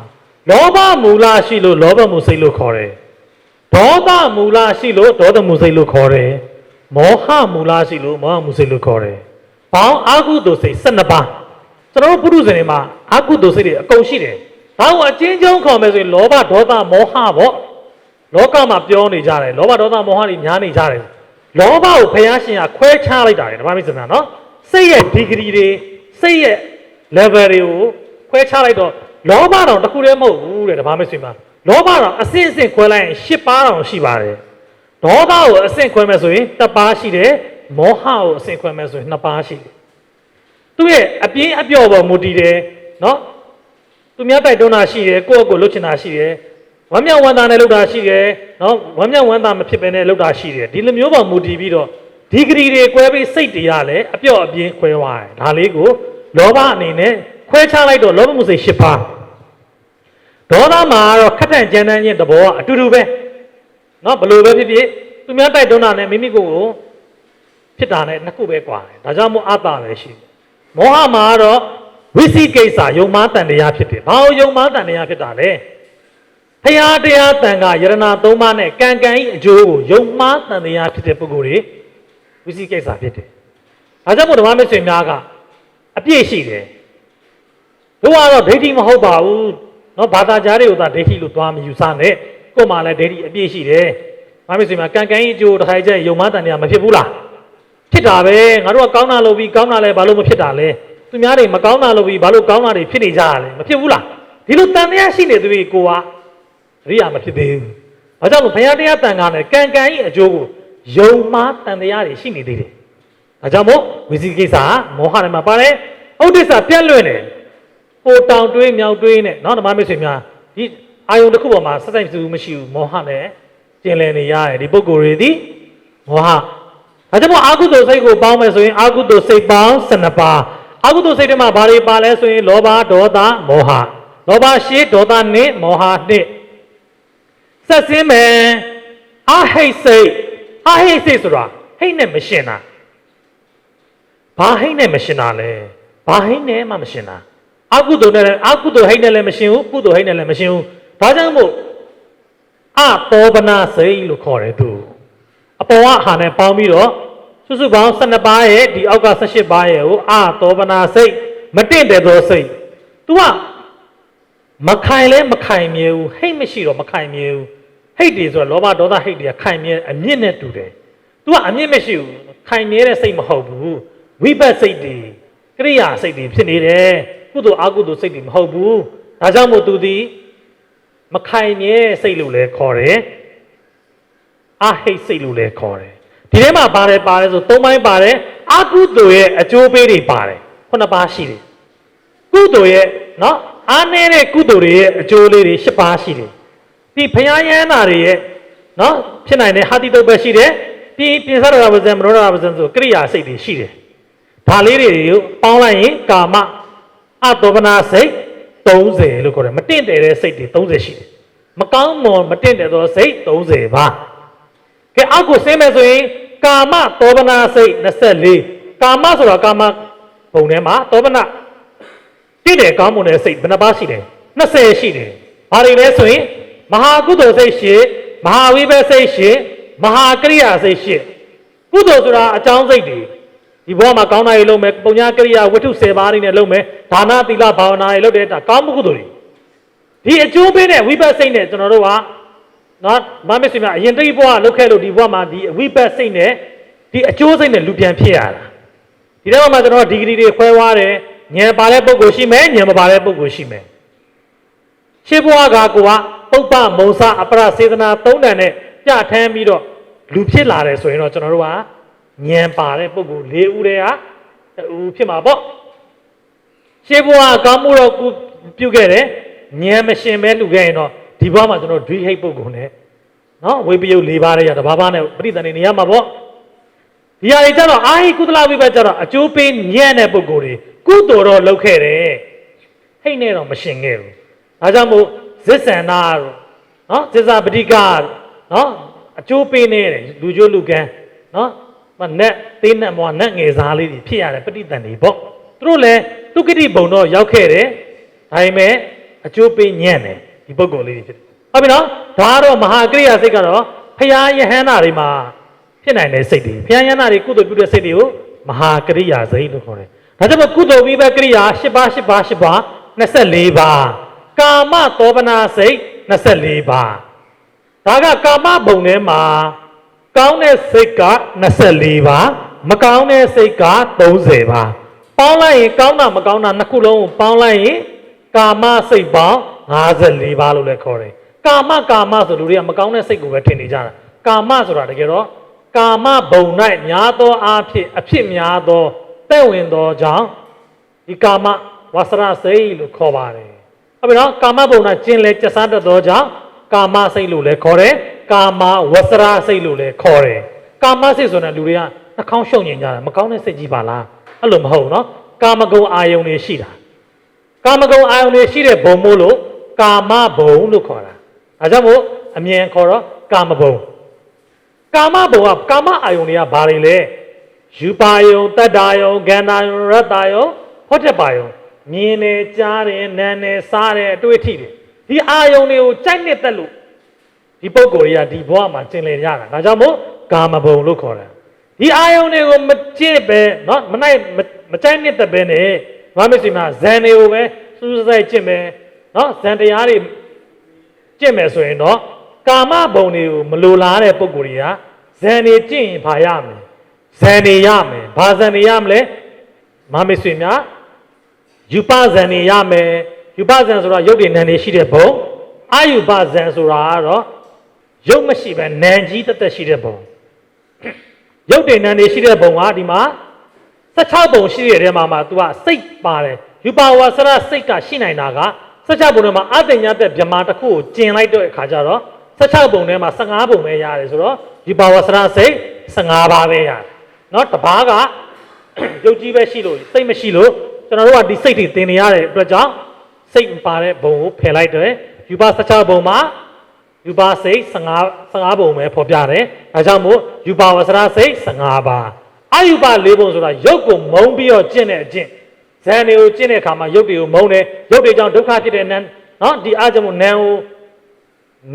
[SPEAKER 2] လောဘမူလရှိလို့လောဘမှုစိတ်လို့ခေါ်တယ်ဒေါသမူလရှိလို့ဒေါသမှုစိတ်လို့ခေါ်တယ်မောဟမူလရှိလို့မောဟမှုစိတ်လို့ခေါ်တယ်ဘောင်းအာဟုတုစိတ်12ပါးကျွန်တော်တို့ပုထုဇဉ်တွေမှာအာဟုတုစိတ်တွေအကုန်ရှိတယ်ဒါကိုအချင်းချင်းခေါ်မယ်ဆိုရင်လောဘဒေါသမောဟပေါ့လောကမှာပြောနေကြတယ်လောဘဒေါသမောဟတွေများနေကြတယ်လောဘကိုဘုရားရှင်ကခွဲခြားလိုက်တာလေဓမ္မမိတ်ဆွေများနော်စိတ်ရဲ့ဒီဂရီတွေစိတ်ရဲ့ level တွေကိုခွဲခြားလိုက်တော့လောဘတောင်တစ်ခုတည်းမဟုတ်ဘူးတဲ့ဓမ္မမိတ်ဆွေများလောဘတောင်အစဉ်အစဉ်ခွဲလိုက်ရင်10ပါးတောင်ရှိပါတယ်ဒေါသကိုအစဉ်ခွဲမယ်ဆိုရင်1ပါးရှိတယ်မောဟကိုအစဉ်ခွဲမယ်ဆိုရင်2ပါးရှိတယ်သူရဲ့အပြင်းအပြော့ပေါ်မူတည်တယ်နော်သူများတိုက်တွန်းတာရှိတယ်ကိုယ့်အကိုလှုပ်ချင်တာရှိတယ်ဝမ်းမြောက်ဝမ်းသာနဲ့လှုပ်တာရှိတယ်နော်ဝမ်းမြောက်ဝမ်းသာမဖြစ်ဘဲနဲ့လှုပ်တာရှိတယ်ဒီလိုမျိုးပေါ်မူတည်ပြီးတော့ဒီဂရီတွေကွဲပြီးစိတ်တွေရလဲအပြော့အပြင်းခွဲသွားတယ်ဒါလေးကိုလောဘအနေနဲ့ခွဲခြားလိုက်တော့လောဘမှုစိတ်10ပါးဒေါသမှာတော့ခက်ထန်ကြမ်းတမ်းခြင်းသဘောကအတူတူပဲနော်ဘလို့ပဲဖြစ်ဖြစ်သူများတိုက်တွန်းတာနဲ့မိမိကိုယ်ကိုဖြစ်တာနဲ့နှစ်ခုပဲကွာတယ်ဒါကြောင့်မို့အတ္တပဲရှိတယ်မောဟမှာတော့ဝိသိကိစ္စယုံမားတန်တရားဖြစ်တယ်ဘာလို့ယုံမားတန်တရားဖြစ်တာလဲဖရာတရားတန်ခါယရဏ3ပါးနဲ့ကံကံဤအကျိုးကိုယုံမားတန်တရားဖြစ်တဲ့ပုဂ္ဂိုလ်တွေဝိသိကိစ္စဖြစ်တယ်ဒါကြောင့်မို့ဓမ္မမိတ်ဆွေများကအပြည့်ရှိတယ်တို့ကတော့ဒိဋ္ဌိမဟုတ်ပါဘူးနော်ဘာသာကြားတွေကိုသာဒိဋ္ဌိလို့သွားမယူဆနဲ့ကိုယ်မှလည်းဒိဋ္ဌိအပြည့်ရှိတယ်ဓမ္မမိတ်ဆွေများကံကံဤအကျိုးတစ်ခါကျရင်ယုံမားတန်တရားမဖြစ်ဘူးလားဖြစ်တာပဲငါတို့ကကောင်းတာလုပ်ပြီးကောင်းတာလည်းဘာလို့မဖြစ်တာလဲသူများတွေမကောင်းတာလုပ်ပြီးဘာလို့ကောင်းတာတွေဖြစ်နေကြရလဲမဖြစ်ဘူးလားဒီလိုတန်တရားရှိနေသူတွေကိုကအရိယာမဖြစ်သေးဘူးဘာကြောင့်လို့ဘုရားတရားတန်ခါနဲ့ကံကံဤအကျိုးကိုယုံမှားတန်တရားတွေရှိနေသေးတယ်ဒါကြောင့်မို့ဝိသိကိစ္စမောဟထဲမှာပါတယ်ဥဒိစ္စပြတ်လွင့်တယ်ဟိုတောင်တွေးမြောက်တွေးနဲ့နော်ဓမ္မမိတ်ဆွေများဒီအာယုန်တစ်ခုပေါ်မှာစက်ဆိုင်စုမရှိဘူးမောဟနဲ့ကျင်လည်နေရတယ်ဒီပုဂ္ဂိုလ်တွေဒီမောဟဒါကြောင့်မို့အာဟုတုစိတ်ကိုပေါင်းမယ်ဆိုရင်အာဟုတုစိတ်ပေါင်း12ပါးအာဟုတုစိတ်ထဲမှာဘာတွေပါလဲဆိုရင်လောဘဒေါသမောဟလောဘရှေ့ဒေါသနဲ့မောဟနဲ့ဆက်စင်းမယ်အဟိတ်စိတ်ဆိုတာဟိတ်နဲ့မရှင်တာဘာဟိတ်နဲ့မရှင်တာလဲဘာဟိတ်နဲ့မှမရှင်တာအကုသိုလ်နဲ့အကုသိုလ်ဟိတ်နဲ့လည်းမရှင်ဘူးကုသိုလ်ဟိတ်နဲ့လည်းမရှင်ဘူးဒါကြောင့်မို့အတောပနာစိတ်လို့ခေါ်တယ်သူအပေါ်ကဟာနဲ့ပေါင်းပြီးတော့စုစုပေါင်း12ပါးရဲ့ဒီအောက်က18ပါးရဲ့ကိုအတောပနာစိတ်မတင့်တယ်သောစိတ် तू ကမခိုင်လဲမခိုင်မြဲဘူးဟိတ်မရှိတော့မခိုင်မြဲဘူးဟိတ်တွေဆိုတော့လောဘဒေါသဟိတ်တွေကခိုင်မြဲအမြင့်နဲ့တူတယ် तू ကအမြင့်မရှိဘူးခိုင်မြဲတဲ့စိတ်မဟုတ်ဘူးဝိပတ်စိတ်တွေကရိယာစိတ်တွေဖြစ်နေတယ်ကုသိုလ်အကုသိုလ်စိတ်တွေမဟုတ်ဘူးဒါကြောင့်မို့ तू ဒီမခိုင်မြဲစိတ်လို့လည်းခေါ်တယ် အာဟိတ်စိတ်လို့လည်းခေါ်တယ်ဒီထဲမှာပါတယ်ဆို၃ပိုင်းပါတယ်အကုသိုလ်ရဲ့အကျိုးပေးတွေပါတယ်ခုနှစ်ပါးရှိတယ်ကုသိုလ်ရဲ့နော်အားနည်းတဲ့ကုသိုလ်တွေရဲ့အကျိုးလေးတွေ၈ပါးရှိတယ်ဒီဘုရားယန္တာတွေရဲ့နော်ဖြစ်နိုင်တဲ့ဟာတိတုပ္ပရှိတယ်ပြီးပြင်ဆရတာပဇံမနောရတာပဇံဆိုကရိယာစိတ်တွေရှိတယ်ဒါလေးတွေကိုပေါင်းလိုက်ရင်ကာမအတောပနာစိတ်30လို့ခေါ်တယ်မတင့်တယ်တဲ့စိတ်တွေ30ရှိတယ်မကောင်းမွန်မတင့်တယ်သောစိတ်30ပါကဲအောက်ကိုဆင်းမယ်ဆိုရင်ကာမတောပနာစိတ်24ကာမဆိုတာကာမဘုံထဲမှာတောပနာတင့်တယ်ကောင်းမွန်တဲ့စိတ်ဘယ်နှပါရှိတယ်20ရှိတယ်ဘာတွေလဲဆိုရင်မဟာကုသိုလ်စိတ်ရှိမဟာဝိဘတ်စိတ်ရှိမဟာကရိယာစိတ်ရှိကုသိုလ်ဆိုတာအကြောင်းစိတ်တွေဒီဘဝမှာကောင်းတာတွေလုပ်မယ်ပုံညာကရိယာဝတ္ထု10ပါးတွေနဲ့လုပ်မယ်ဒါနသီလဘာဝနာတွေလုပ်တဲ့ဒါကောင်းမှုကုသိုလ်တွေဒီအကျိုးပေးတဲ့ဝိဘတ်စိတ်နဲ့ကျွန်တော်တို့ကနော်မမစ္စည်းမအရင်တိတ်ဘဝလုပ်ခဲ့လို့ဒီဘဝမှာဒီဝိဘတ်စိတ်နဲ့ဒီအကျိုးစိတ်နဲ့လူပြန်ဖြစ်ရတာဒီတော့မှကျွန်တော်ဒီဂရီတွေခွဲသွားတယ်ဉာဏ်ပါတဲ့ပုဂ္ဂိုလ်ရှိမယ်ဉာဏ်မပါတဲ့ပုဂ္ဂိုလ်ရှိမယ်ရှင်းဘဝကကိုကပုပ္ပမုံစအပရစေတနာ3တန်နဲ့ပြဋ္ဌာန်းပြီးတော့လူဖြစ်လာတယ်ဆိုရင်တော့ကျွန်တော်တို့ကဉာဏ်ပါတဲ့ပုဂ္ဂိုလ်၄ဦးတည်းဟာတူဖြစ်မှာပေါ့ရှင်းဘဝကောင်းမှုတော့ပြုခဲ့တယ်ဉာဏ်မရှင်ပဲလူခဲ့ရင်တော့ဒီဘဝမှာကျွန်တော်ဒွိဟိတ်ပုဂ္ဂိုလ်နဲ့နော်ဝိပယုတ်၄ပါးတဲ့ရတဘာဘာနဲ့ပရိသတ်နေရမှာပေါ့ဒီဟာတွေကျတော့အာဟိကုသလဝိပတ်ကျတော့အကျိုးပေးညံ့တဲ့ပုဂ္ဂိုလ်တွေကုသိုလ်တော့လုပ်ခဲ့တယ်ဟိတ်နဲ့တော့မရှင်ခဲ့ဘူးဒါကြောင့်မို့ဇစ္ဆန္နာတို့နော်ဇစ္စာပတိကနော်အကျိုးပေးနေတယ်လူကျိုးလူကန်းနော်နတ်သေးနတ်မွားနတ်ငယ်စားလေးတွေဖြစ်ရတယ်ပဋိသန္ဓေပေါ့သူတို့လည်းသူကတိဘုံတော့ရောက်ခဲ့တယ်ဒါပေမဲ့အကျိုးပေးညံ့တယ်ဒီပုဂ္ဂိုလ်လေးတွေဖြစ်တယ်ဟုတ်ပြီနော်ဒါကတော့မဟာကရိယာစိတ်ကတော့ဖရာယဟန္တာတွေမှာဖြစ်နိုင်တဲ့စိတ်တွေဖရာယဟန္တာတွေကုသိုလ်ပြုတဲ့စိတ်တွေကိုမဟာကရိယာစိတ်လို့ခေါ်တယ်ဒါကြောင့်ကုသိုလ်ဝိဘတ်ကရိယာ10ပါး10ပါး10ပါး24ပါးကာမတောပနာစိတ်24ပါးဒါကကာမဘုံထဲမှာကောင်းတဲ့စိတ်က24ပါးမကောင်းတဲ့စိတ်က30ပါးပေါင်းလိုက်ရင်ကောင်းတာမကောင်းတာနှစ်ခုလုံးကိုပေါင်းလိုက်ရင်ကာမစိတ်ပေါင်း54ပါးလို့လည်းခေါ်တယ်ကာမဆိုလူတွေကမကောင်းတဲ့စိတ်ကိုပဲထင်နေကြတာကာမဆိုတာတကယ်တော့ကာမဘုံ၌များသောအားဖြင့်အဖြစ်များသောတဲ့ဝင်သောကြောင့်ဒီကာမဝဆရစိတ်လို့ခေါ်ပါတယ်ဟုတ်ပြီနော်ကာမဘုံ၌ကျင်လဲကျဆန်းတတ်သောကြောင့်ကာမစိတ်လို့လည်းခေါ်တယ်ကာမဝဆရစိတ်လို့လည်းခေါ်တယ်ကာမစိတ်ဆိုတာလူတွေကနှာခေါင်းရှုံညင်ကြတာမကောင်းတဲ့စိတ်ကြီးပါလားအဲ့လိုမဟုတ်နော်ကာမဂုဏ်အာယုန်တွေရှိတာကာမဂုဏ်အာယုန်တွေရှိတဲ့ဘုံမို့လို့ကာမဘုံလို့ခေါ်တာဒါကြောင့်မို့အမြင်ခေါ်တော့ကာမဘုံကာမဘုံကကာမအာယုန်တွေကဘာတွေလဲယူပါယုံတတ္တာယုံဂန္ဓာယုံရတ္တယုံဟောတ္တပါယုံမြင်နေကြားတယ်နားနေစားတယ်အတွေ့အထိတွေဒီအာယုန်တွေကိုကြိုက်နှစ်သက်လို့ဒီပုဂ္ဂိုလ်တွေကဒီဘဝမှာကျင်လည်ရတာဒါကြောင့်မို့ကာမဘုံလို့ခေါ်တယ်ဒီအာယုန်တွေကိုမကြည့်ပဲเนาะမနိုင်မကြိုက်နှစ်သက်ပဲနဲ့ဘာမစီမှာဇန်တွေကိုပဲစူးစိုက်ကျင့်မယ်เนาะဇန်တရားတွေကျင့်မယ်ဆိုရင်တော့ကာမဘုံတွေကိုမလိုလားတဲ့ပုဂ္ဂိုလ်တွေကဇန်တွေကျင့်ရင်ဘာရမလဲဇန်တွေရမယ်ဘာဇန်တွေရမလဲမမဆွေများယူပဇန်တွေရမယ်ယူပဇန်ဆိုတာရုပ်တွေနာမ်တွေရှိတဲ့ဘုံအာယူပဇန်ဆိုတာကတော့ရုပ်မရှိပဲနာမ်ကြီးတက်တက်ရှိတဲ့ဘုံရုပ်တွေနာမ်တွေရှိတဲ့ဘုံကဒီမှာ16ဘုံရှိတဲ့ထဲမှာသူကစိတ်ပါတယ်ယူပဝါစရစိတ်ကရှိနိုင်တာက16ဘုံထဲမှာအတ္တညာတဲ့ဗြဟ္မာတစ်ခုကိုကျင်လိုက်တဲ့အခါကျတော့16ဘုံထဲမှာ15ဘုံပဲရတယ်ဆိုတော့ယူပဝါစရစိတ်15ပါးပဲရတယ်เนาะတပားကရုပ်ကြီးပဲရှိလို့စိတ်မရှိလို့ကျွန်တော်တို့ကဒီစိတ်တွေသင်နေရတဲ့အတွက်ကြောင့်စိတ်ပါတဲ့ဘုံကိုဖယ်လိုက်တယ်ယူပ16ဘုံမှာယူပစိတ်15ဘုံပဲဖော်ပြတယ်ဒါကြောင့်မို့ယူပဝဆရာစိတ်15ပါးအယူပ4ဘုံဆိုတာရုပ်ကိုမုံပြီးတော့ကျင့်တဲ့အကျင့်ဇန်တွေကိုကျင့်တဲ့အခါမှာရုပ်တွေကိုမုံတယ်ရုပ်တွေကြောင့်ဒုက္ခဖြစ်တဲ့နံเนาะဒီအားကြောင့်မို့နံကို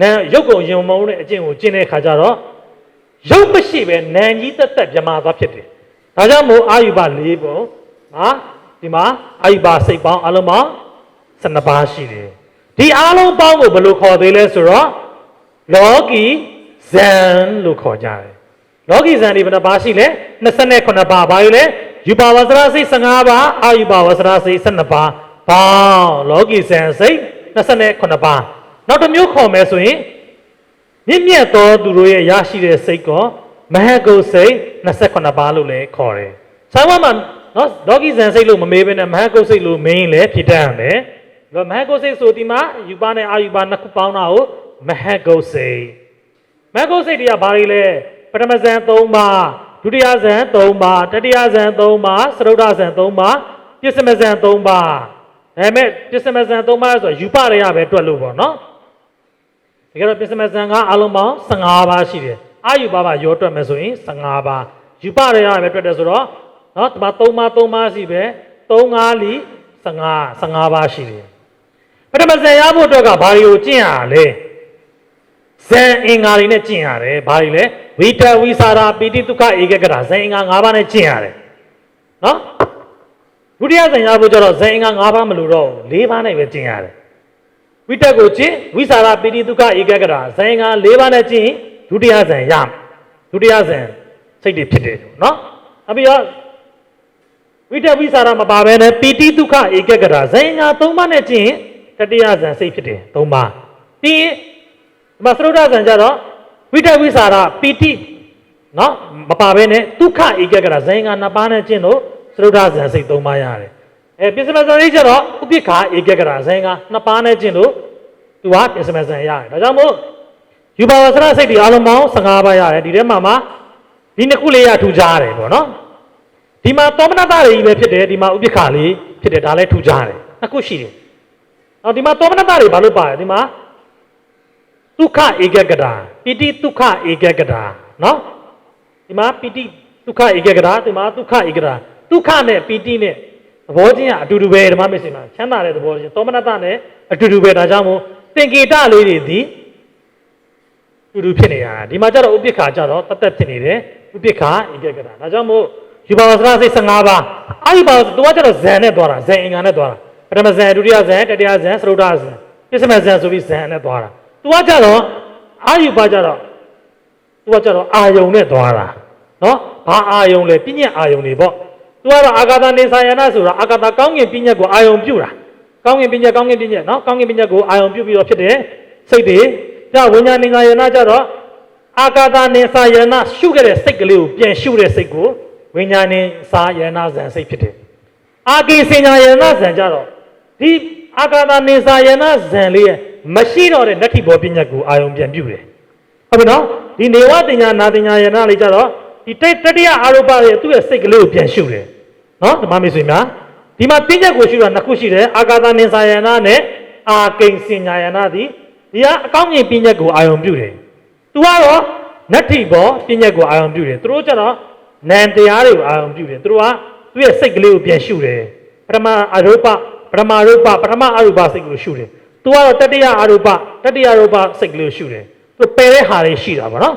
[SPEAKER 2] နံရုပ်ကိုယုံမုံတဲ့အကျင့်ကိုကျင့်တဲ့အခါကျတော့ရုပ်မရှိပဲနံကြီးတက်တက်ပြမာသွားဖြစ်တယ်ဒါကြောင့်မို့အာယူပ4ဘုံဟာဒီမှာအာယူပစိတ်ပေါင်းအလုံးပေါင်း12ပါးရှိတယ်ဒီအားလုံးပေါင်းကိုဘယ်လိုခေါ်သေးလဲဆိုတော့လောကီဇန်လို့ခေါ်ကြတယ်လောကီဇန်ဒီဘယ်နှပါးရှိလဲ29ပါးဘာလို့လဲယူပါဝဆရာစိတ်15ပါးအာယူပါဝဆရာစိတ်12ပါးပေါင်းလောကီဇန်စိတ်29ပါးနောက်တစ်မျိုးခေါ်မယ်ဆိုရင် မြင့်မြတ်သောသူတို့ရဲ့ရရှိတဲ့စိတ်ကမဟတ်ကုတ်စိတ်29ပါးလို့လည်းခေါ်တယ်။ဆောင်းဝမှာနော်လောကီဇန်စိတ်လို့မမေးဘဲနဲ့မဟတ်ကုတ်စိတ်လို့မင်းလည်းဖြစ်တတ်ရမယ်။ဒါမဟတ်ကုတ်စိတ်ဆိုဒီမှာယူပါနဲ့အာယူပါနှစ်ခုပေါင်းတာကိုမဟတ်ကုတ်စိတ်မဟတ်ကုတ်စိတ်တွေကဘာတွေလဲပထမဇန်3ပါးဒုတိယဇန်3ပါးတတိယဇန်3ပါးစရုဒ္ဓဇန်3ပါးပစ္စမဇန်3ပါးဒါပေမဲ့ပစ္စမဇန်3ပါးဆိုယူပါရရပဲတွက်လို့ပေါ့နော်တကယ်တော့ပစ္စမဇန်ကအလုံးပေါင်း15ပါးရှိတယ်အာယူပါရောတွက်မယ်ဆိုရင်15ပါးယူပါရရပဲတွက်တယ်ဆိုတော့နော်ဒီမှာ3ပါးရှိပဲ3 5လီ15ပါးရှိတယ်ပထမဇန်ရဖို့အတွက်ကဘာတွေကိုကျင့်ရလဲဇန်အင်္ဂါတွေနဲ့ကျင့်ရတယ်ဘာတွေလဲဝိတဝိစာရာပိတိဒုက္ခဧကဂရဇန်အင်္ဂါ5ပါးနဲ့ကျင့်ရတယ်နော်ဒုတိယဇန်ရဖို့ကျတော့ဇန်အင်္ဂါ5ပါးမလို့တော့4ပါးနဲ့ပဲကျင့်ရတယ်ဝိတက်ကိုကျင့်ဝိစာရာပိတိဒုက္ခဧကဂရဇန်အင်္ဂါ4ပါးနဲ့ကျင့်ဒုတိယဇန်ရဒုတိယဇန်စိတ်တွေဖြစ်တယ်နော်အပြီးတော့ဝိတက်ဝိစာရာမပါဘဲနဲ့ပိတိဒုက္ခဧကဂရဇန်အင်္ဂါ3ပါးနဲ့ကျင့်တတိယဇန်စိတ်ဖြစ်တယ်3ပါးပြီးရင်ဒီမှာသရုဒ္ဓဇန်ကြတော့ဝိတဝိစာရပီတိနော်မပါဘဲနဲ့ဒုက္ခဧကဂရဇန်က2ပါးနဲ့ကျင့်လို့သရုဒ္ဓဇန်စိတ်3ပါးရတယ်ပစ္စမဇန်လေးကြတော့ဥပိ္ပခာဧကဂရဇန်က2ပါးနဲ့ကျင့်လို့သူကပစ္စမဇန်ရတယ်ဒါကြောင့်မို့ယူပါဝဆရစိတ်တွေအလုံးပေါင်း15ပါးရတယ်ဒီထဲမှာဒီနှစ်ခုလေးရထူကြရတယ်ပေါ့နော်ဒီမှာသောမနတတွေကြီးပဲဖြစ်တယ်ဒီမှာဥပိ္ပခာလေးဖြစ်တယ်ဒါလည်းထူကြရတယ်နှစ်ခုရှိတယ်အော်ဒီမှာသောမနတတွေဘာလို့ပါလဲဒီမှာဒုက္ခဧကဂတာပိတိဒုက္ခဧကဂတာနော်ဒီမှာပိတိဒုက္ခဧကဂတာဒီမှာဒုက္ခဧကဂတာဒုက္ခနဲ့ပိတိနဲ့သဘောချင်းကအတူတူပဲဓမ္မမစ္စည်းမှာချမ်းသာတဲ့သဘောချင်းသောမနတနဲ့အတူတူပဲဒါကြောင့်မို့သင်္ကေတလေးတွေဒီတူတူဖြစ်နေတာဒီမှာကျတော့ဥပိ္ပခာကျတော့တသက်ဖြစ်နေတယ်ဥပိ္ပခာဧကဂတာဒါကြောင့်မို့ယူပါဝဆရာစိတ်15ပါးအာယူပါသူကကျတော့ဇန်နဲ့သွားတာဇန်အင်္ဂါနဲ့သွားတာပထမဇန်ဒုတိယဇန်တတိယဇန်သရုဒ္ဓဇန်ပစ္စမဇန်ဆိုပြီးဇန်နဲ့သွားတာသူကကြတော့အာယူပါကြတော့သူကကြတော့အာယုံနဲ့သွားတာနော်ဘာအာယုံလဲပြဉ္ညာအာယုံတွေပေါ့သူကတော့အာဂါတနေသာယနာဆိုတာအာဂါတကောင်းကင်ပြဉ္ညာကိုအာယုံပြုတာကောင်းကင်ပြဉ္ညာနော်ကောင်းကင်ပြဉ္ညာကိုအာယုံပြုပြီးတော့ဖြစ်တယ်စိတ်တွေကြဝိညာဉ်နေသာယနာကြတော့အာဂါတနေသာယနာရှုခဲ့တဲ့စိတ်ကလေးကိုပြန်ရှုတဲ့စိတ်ကိုဝိညာဉ်နေသာယနာဇန်စိတ်ဖြစ်တယ်အာကိစဉ္ညာယနာဇန်ကြတော့ဒီအာဂါတနေသာယနာဇန်လေးရဲ့မရှိတော့တဲ့နတ္ထိဘောပညာကိုအာယုံပြန်ပြုတယ်ဟုတ်ပြီနော်ဒီနေဝတင်ညာနာတင်ညာယနာလေးကြတော့ဒီတတိယအာရုပရဲ့သူ့ရဲ့စိတ်ကလေးကိုပြန်ရှုတယ်နော်ဓမ္မမေဆွေများဒီမှာပညာကိုရှုတာနှစ်ခုရှိတယ်အာဂါတနိသယနာနဲ့အာကိဉ္စဉ္ညာယနာဒီကအကောင်းကြီးပညာကိုအာယုံပြုတယ်သူကတော့နတ္ထိဘောပညာကိုအာယုံပြုတယ်သူတို့ကျတော့နံတရားတွေကိုအာယုံပြုတယ်သူတို့ကသူ့ရဲ့စိတ်ကလေးကိုပြန်ရှုတယ်ပထမအာရုပပထမအာရုပစိတ်ကိုရှုတယ်သူကတော့တတိယအာရုပစိတ်ကလေးကိုရှုတယ်သူပယ်တဲ့ဟာတွေရှိတာပေါ့နော်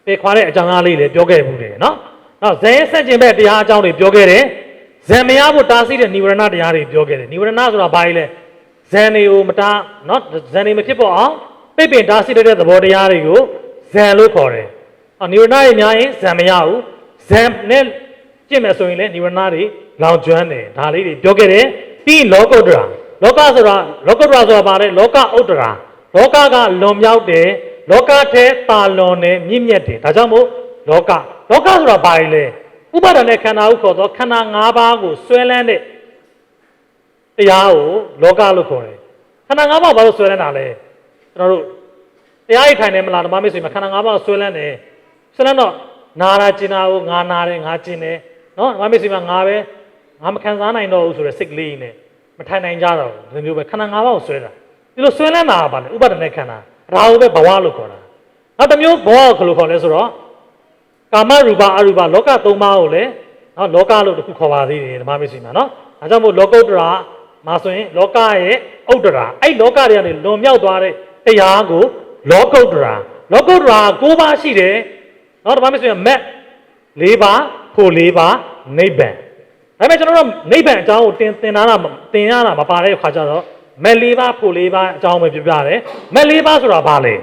[SPEAKER 2] ပယ်ခွာတဲ့အကြောင်းအရာလေးလည်းပြောခဲ့မှုတယ်နော်နောက်ဇန်ရဲ့ဆက်ကျင်ဘက်တရားအကြောင်းတွေပြောခဲ့တယ်ဇန်မရဖို့တားဆီးတဲ့နိဝရဏတရားတွေပြောခဲ့တယ်နိဝရဏဆိုတာဘာလဲဇန်တွေကိုမတားနော်ဇန်တွေမဖြစ်ပေါ်အောင်ပိတ်ပင်တားဆီးတဲ့သဘောတရားတွေကိုဇန်လို့ခေါ်တယ်နိဝရဏတွေများရင်ဇန်မရဘူးဇန်နဲ့ကျင့်မယ်ဆိုရင်လည်းနိဝရဏတွေလောင်ကျွမ်းတယ်ဒါလေးတွေပြောခဲ့တယ်ပြီးလောကုတ္တရာလောကဆိုတာဘာလဲလောကဥတ္တရာလောကကလွန်မြောက်တယ်လောကထဲတာလွန်တယ်မြင့်မြတ်တယ်ဒါကြောင့်မို့လောကဆိုတာဘာလဲဥပါဒณะခန္ဓာဟုခေါ်သောခန္ဓာ၅ပါးကိုဆွဲလန်းတဲ့တရားကိုလောကလို့ခေါ်တယ်ခန္ဓာ၅ပါးဘာလို့ဆွဲလန်းတာလဲကျွန်တော်တို့တရားရထိုင်နေမလားဓမ္မမေ့ဆိုရင်ခန္ဓာ၅ပါးကိုဆွဲလန်းတယ်ဆွဲလန်းတော့နာတာကျင်တာကိုငါနာတယ်ငါကျင်တယ်နော်ဓမ္မမေ့ဆိုရင်ငါမခံစားနိုင်တော့ဘူးဆိုတဲ့စိတ်ကလေးနဲ့မထိုင်နိုင်ကြတော့ဘူးဒီလိုပဲခန္ဓာ၅ပါးကိုဆွဲတာဒီလိုဆွဲလန်းတာကဘာလဲဥပါဒณะခန္ဓာဒါကိုပဲဘဝလို့ခေါ်တာနောက်တစ်မျိုးဘဝကိုလို့ခေါ်လဲဆိုတော့ကာမရူပအရူပလောက၃ပါးကိုလည်းနော်လောကလို့တစ်ခုခေါ်ပါသေးတယ်ဓမ္မမေ့ဆိုရင်နော်ဒါကြောင့်မို့လောကုတ္တရာမှာဆိုရင်လောကရဲ့ဥတ္တရာအဲ့လောကတွေကနေလွန်မြောက်သွားတဲ့တရားကိုလောကုတ္တရာ9ပါးရှိတယ်နော်ဓမ္မမေ့ဆိုရင်မက်4ပါးဖို့4ပါးနိဗ္ဗာန်ဒါပေမဲ့ကျွန်တော်တို့နိဗ္ဗာန်အကြောင်းကိုသင်ရတာမပါတဲ့ခါကျတော့မက်၄ပါးဖို့၄ပါးအကြောင်းပဲပြပြတယ်မက်၄ပါးဆိုတာဘာလဲ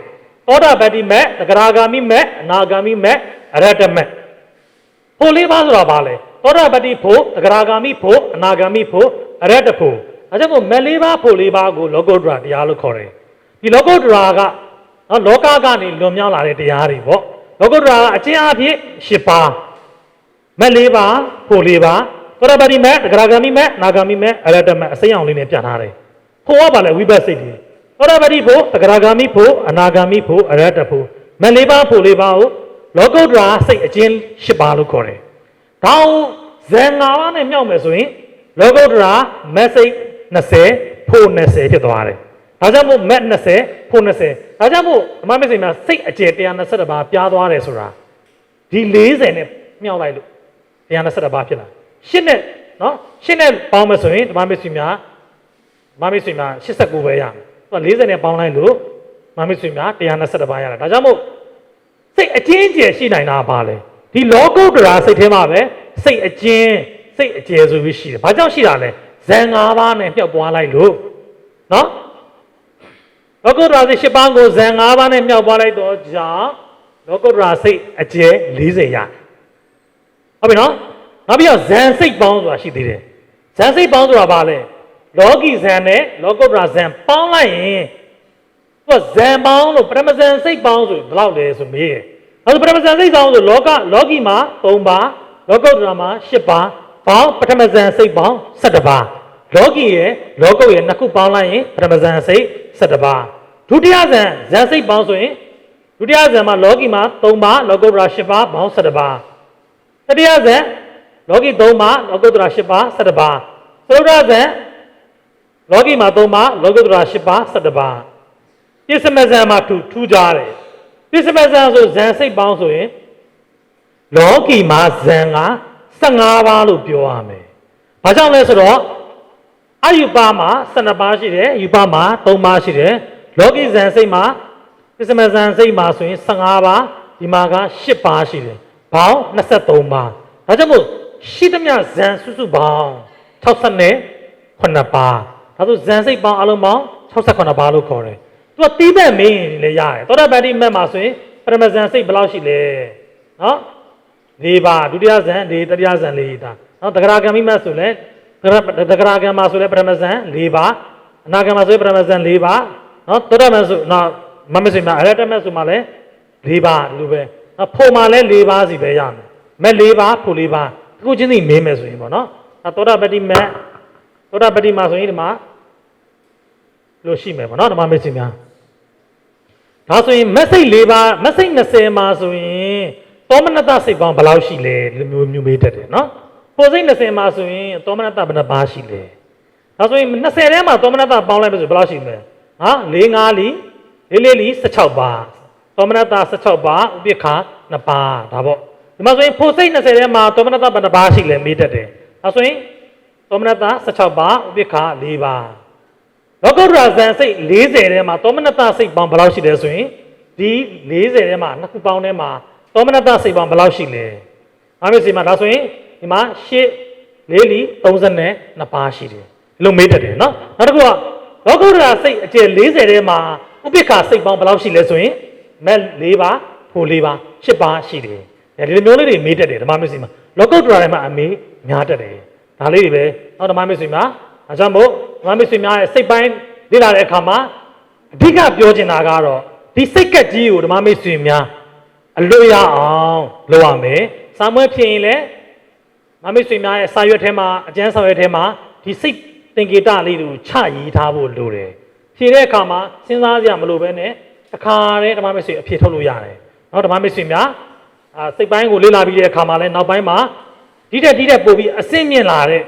[SPEAKER 2] သောတာပတ္တိမက်သဂရာဂာမိမက်အနာဂာမိမက်အရဟတမက်ဖို့၄ပါးဆိုတာဘာလဲသောတာပတ္တိဖို့သဂရာဂာမိဖို့အနာဂာမိဖို့အရဟတဖို့အဲကြောင့်မက်၄ပါးဖို့၄ပါးကိုလောကုတ္တရာတရားလို့ခေါ်တယ်ဒီလောကုတ္တရာက နော်လောကကနေလွန်မြောက်လာတဲ့တရားတွေပေါ့လောကုတ္တရာအကျင့်အဖြစ်၈ပါးမက်၄ပါးဖို့၄ပါးသောတာပတိမက်တဂရဂံမိမက်နာဂံမိမက်အရဟတမက်အစိမ်းအောင်လေးနဲ့ပြတ်ထားတယ်ဖို့ကပါလေဝိပဿစိတ်တွေသောတာပတိဖို့တဂရဂံမိဖို့အနာဂံမိဖို့အရဟတဖို့မက်၄ပါးဖို့၄ပါးကိုလောကုတ္တရာစိတ်အကျဉ်း၈ပါးလို့ခေါ်တယ်ဒါကိုဇန်၅ပါးနဲ့မြောက်မယ်ဆိုရင်လောကုတ္တရာမက်စိတ်20ဖို့20ဖြစ်သွားတယ်ဒါကြောင့်မို့မက်20ဖို့20ဒါကြောင့်မို့ဓမ္မမက်စိတ်များစိတ်အကျယ်120ပါးပြားသွားတယ်ဆိုတာဒီ40နဲ့မြောက်လိုက်လို့120ပါးဖြစ်လာရှစ်နဲ့နော်ရှစ်နဲ့ပေါင်းမယ်ဆိုရင်ဓမ္မမက်စိတ်များ89ပဲရမယ်သူက40နဲ့ပေါင်းလိုက်လို့ဓမ္မမက်စိတ်များ120ပါးရတာဒါကြောင့်မို့စိတ်အကျဉ်းကျယ်ရှိနိုင်တာပါလေဒီလောကုတ္တရာစိတ်ထဲမှာပဲစိတ်အကျဉ်းစိတ်အကျယ်ဆိုပြီးရှိတယ်ဘာကြောင့်ရှိတာလဲဇန်၅ပါးနဲ့မြှောက်ပွားလိုက်လို့နော်လောကုတ္တရာစိတ်၈ပါးကိုဇန်၅ပါးနဲ့မြှောက်ပွားလိုက်တော့ကြောင့်လောကုတ္တရာစိတ်အကျယ်40ရတယ်ဟုတ်ပြီနော်နောက်ပြီးတော့ဇန်စိတ်ပေါင်းဆိုတာရှိသေးတယ်ဇန်စိတ်ပေါင်းဆိုတာဘာလဲလောကီဇန်နဲ့လောကုတ္တရာဇန်ပေါင်းလိုက်ရင်သူကဇန်ပေါင်းလို့ပထမဇန်စိတ်ပေါင်းဆိုဘယ်လောက်လဲဆိုမေးတယ်အဲဆိုပထမဇန်စိတ်ပေါင်းဆိုလောကီမှာ3ပါးလောကုတ္တရာမှာ8ပါးပေါင်းပထမဇန်စိတ်ပေါင်း17ပါးလောကီရဲ့လောကုတ်ရဲ့နှစ်ခုပေါင်းလိုက်ရင်ပထမဇန်စိတ်17ပါးဒုတိယဇန်စိတ်ပေါင်းဆိုရင်ဒုတိယဇန်မှာလောကီမှာ3ပါးလောကုတ္တရာ8ပါးပေါင်း17ပါးတတိယဇန်လောကီ3ပါးလောကုတ္တရာ8ပါး17ပါးသုဒ္ဓဇန်လောကီမှာ3ပါးလောကုတ္တရာ8ပါး17ပါးပြစ္ဆမဇန်မှာထူးကြတယ်ပြစ္ဆမဇန်ဆိုဇန်စိတ်ပေါင်းဆိုရင်လောကီမှာဇန်က15ပါးလို့ပြောရမယ်။ဘာကြောင့်လဲဆိုတော့အယူပါမှာ12ပါးရှိတယ်ယူပါမှာ3ပါးရှိတယ်လောကီဇန်စိတ်မှာပြစ္ဆမဇန်စိတ်မှာဆိုရင်15ပါးဒီမှာက8ပါးရှိတယ်ဘောင်း23ပါးဒါကြောင့်မို့ရှိသမျှဇန်စုစုပေါင်း69ပါးဒါဆိုဇန်စိတ်ပေါင်းအလုံးပေါင်း68ပါးလို့ခေါ်တယ်သူကတီးတဲ့မင်းလည်းရတယ်သောတာပတိမက်မှာဆိုရင်ပရမဇန်စိတ်ဘယ်လောက်ရှိလဲနော်၄ပါးဒုတိယဇန်၄တတိယဇန်၄ဒါနော်တဂရဂံမိမတ်ဆိုလဲတဂရဂံမှာဆိုလဲပရမဇန်၄ပါးအနာဂံမှာဆိုရင်ပရမဇန်၄ပါးနော်သောတာပန်ဆိုနော်မမစိမအရဟတမက်ဆိုမှလဲ၄ပါးလူပဲနော်ဖို့မှာလဲ၄ပါးစီပဲရမယ်မက်၄ပါးဖို့၄ပါးတခုချင်းစီမင်းမယ်ဆိုရင်ပေါ့နော်သောတာပတိမက်သောတာပတိမှာဆိုရင်ဒီမှာလို့ရှိမယ်ပေါ့နော်ဓမ္မမက်စိများဒါဆိုရင်မက်စိတ်၄ပါးမက်စိတ်20မှာဆိုရင်သောမနတစိတ်ပေါင်းဘယ်လောက်ရှိလဲလူမျိုးမေးတတ်တယ်နော်ပိုစိတ်20မှာဆိုရင်သောမနတဘယ်နှပါးရှိလဲဒါဆိုရင်20ထဲမှာသောမနတပေါင်းလိုက်ပြီဆိုဘယ်လောက်ရှိမလဲဟာ4 5လီ4 4လီ16ပါးသောမနတ16ပါးဥပိ္ပခာ2ပါးဒါပေါ့ဒီမှာဆိုရင်ပိုစိတ်20ထဲမှာသောမနတဘယ်နှပါးရှိလဲမေးတတ်တယ်ဒါဆိုရင်သောမနတ16ပါးဥပိ္ပခာ4ပါးလောကုတ္တရာဇန်စိတ်40ထဲမှာသောမနတစိတ်ပေါင်းဘယ်လောက်ရှိလဲဆိုရင်ဒီ40ထဲမှာနှစ်ခုပေါင်းထဲမှာသောမနတစိတ်ပေါင်းဘယ်လောက်ရှိလဲအားမျိုးစီမှာဒါဆိုရင်ဒီမှာ8 4လီ32ပါးရှိတယ်ဒီလိုမေးတတ်တယ်နော်နောက်တစ်ခုကလောကုတ္တရာစိတ်အကျယ်40ထဲမှာဥပိ္ပခာစိတ်ပေါင်းဘယ်လောက်ရှိလဲဆိုရင်မက်4ပါးဖို့4ပါး8ပါးရှိတယ်ဒီလိုမျိုးလေးတွေမေးတတ်တယ်ဓမ္မမျိုးစီမှာလောကုတ္တရာထဲမှာအမေးများတတ်တယ်ဒါလေးတွေပဲနောက်ဓမ္မမျိုးစီမှာအဲကြောင့်မို့ဓမ္မမျိုးစီများရဲ့စိတ်ပိုင်းလေ့လာတဲ့အခါမှာအဓိကပြောချင်တာကတော့ဒီစိတ်ကက်ကြီးကိုဓမ္မမျိုးစီများအလွတ်ရအောင်လုပ်ရမယ်စာမွေးဖြစ်ရင်လည်းမမိတ်ဆွေများရဲ့စာရွက်ထဲမှာအကျန်းစာရွက်ထဲမှာဒီစိတ်သင်္ကေတလေးတွေကိုချရေးထားဖို့လိုတယ်ဖြေတဲ့အခါမှာစဉ်းစားကြမလို့ပဲနဲ့တစ်ခါတည်းဓမ္မမိတ်ဆွေအဖြေထုတ်လို့ရတယ်နော်ဓမ္မမိတ်ဆွေများစိတ်ပိုင်းကိုလေ့လာပြီးတဲ့အခါမှာလည်းနောက်ပိုင်းမှာဒီတက်ပို့ပြီးအစင့်မြင့်လာတဲ့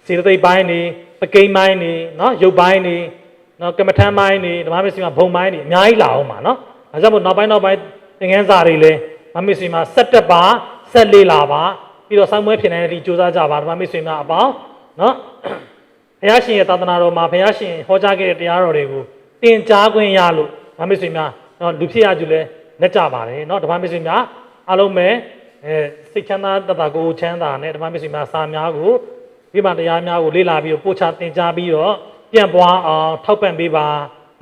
[SPEAKER 2] စေတသိက်ပိုင်းတွေပကိန်းပိုင်းတွေနော်ရုပ်ပိုင်းတွေနော်ကမ္မထမ်းပိုင်းတွေဓမ္မမိတ်ဆွေများဘုံပိုင်းတွေအများကြီးလာအောင်ပါနော်ဒါကြောင့်မို့နောက်ပိုင်းသင်ခန်းစာတွေလည်းဓမ္မမိတ်ဆွေများ17ပါ14လာပါပြီးတော့ဆောင်းမွဲဖြစ်နေတဲ့အထိစူးစမ်းကြပါဓမ္မမိတ်ဆွေများအပေါင်းနော်ဘုရားရှင်ရဲ့သာသနာတော်မှာဘုရားရှင်ဟောကြားခဲ့တဲ့တရားတော်တွေကိုသင်ကြားခွင့်ရလို့ဓမ္မမိတ်ဆွေများနော်လူဖြစ်ရကြလဲလက်ကြပါတယ်နော်ဓမ္မမိတ်ဆွေများအားလုံးပဲစိတ်ချမ်းသာတတ်ကိုချမ်းသာနဲ့ဓမ္မမိတ်ဆွေများစာများကိုဒီမှာတရားများကိုလေ့လာပြီးတော့ပို့ချသင်ကြားပြီးတော့ပြန့်ပွားအောင်ထောက်ပံ့ပေးပါ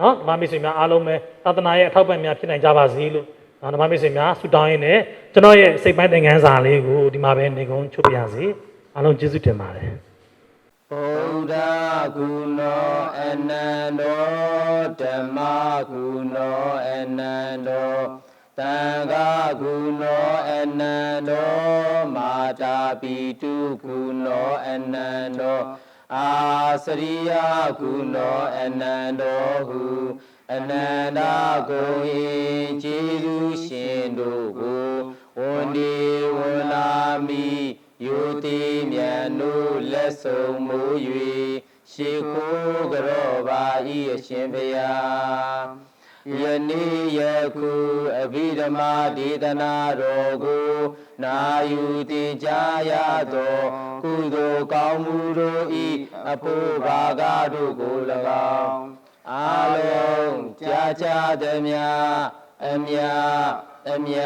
[SPEAKER 2] နော်ဓမ္မမိတ်ဆွေများအားလုံးပဲသာသနာရဲ့အထောက်ပံ့များဖြစ်နိုင်ကြပါစေလို့ဓမ္မမိတ်ဆွေများဆုတောင်းရင်းနဲ့ကျွန်တော်ရဲ့စိတ်ပိုင်းသင်ခန်းစာလေးကိုဒီမှာပဲနေကုန်းချုပ်ပြရစီအားလုံးကျေးဇူးတင်ပါတယ်
[SPEAKER 1] ဗုဒ္ဓဂုဏောအနန္တောဓမ္မဂုဏောအ နန္တောတံဃာကုနောအနန္တောမာတာပိတုကုနောအနန္တောအာစရိယကုနောအနန္တောဟုအနန္တကိုယ်၏ကျေးဇူးရှင်တို့ကိုဝန်ဒီဝန်လာမိယုတိမြတ်တို့လက်ဆုံးမူ၍ရှိခိုးကြောပါ၏အရှင်ဘုရားယနေ့ယခုအဘိဓမ္မာဒေသနာတော်ကိုနာယူတင်ကြားရသောကုသိုလ်ကောင်းမှုတို့၏အဖို့ဘာကတို့ကို၎င်းအာလုံးကြာကြာသည်များအမြအမြ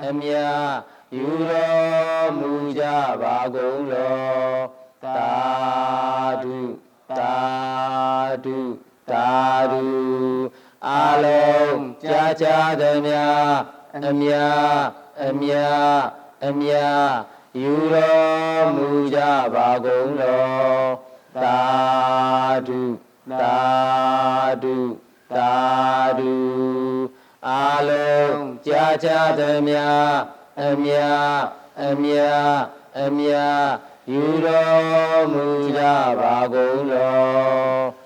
[SPEAKER 1] အမြယူတော်မူကြပါကုန်လောသာဓုသာဓုသာဓုအာလုံးကြာကြာသည်များအမြအမြအမြယူတော်မူကြပါကုန်လောသာဓုသာဓုသာဓုအာလုံးကြာကြာသည်များအမြအမြအမြယူတော်မူကြပါကုန်လော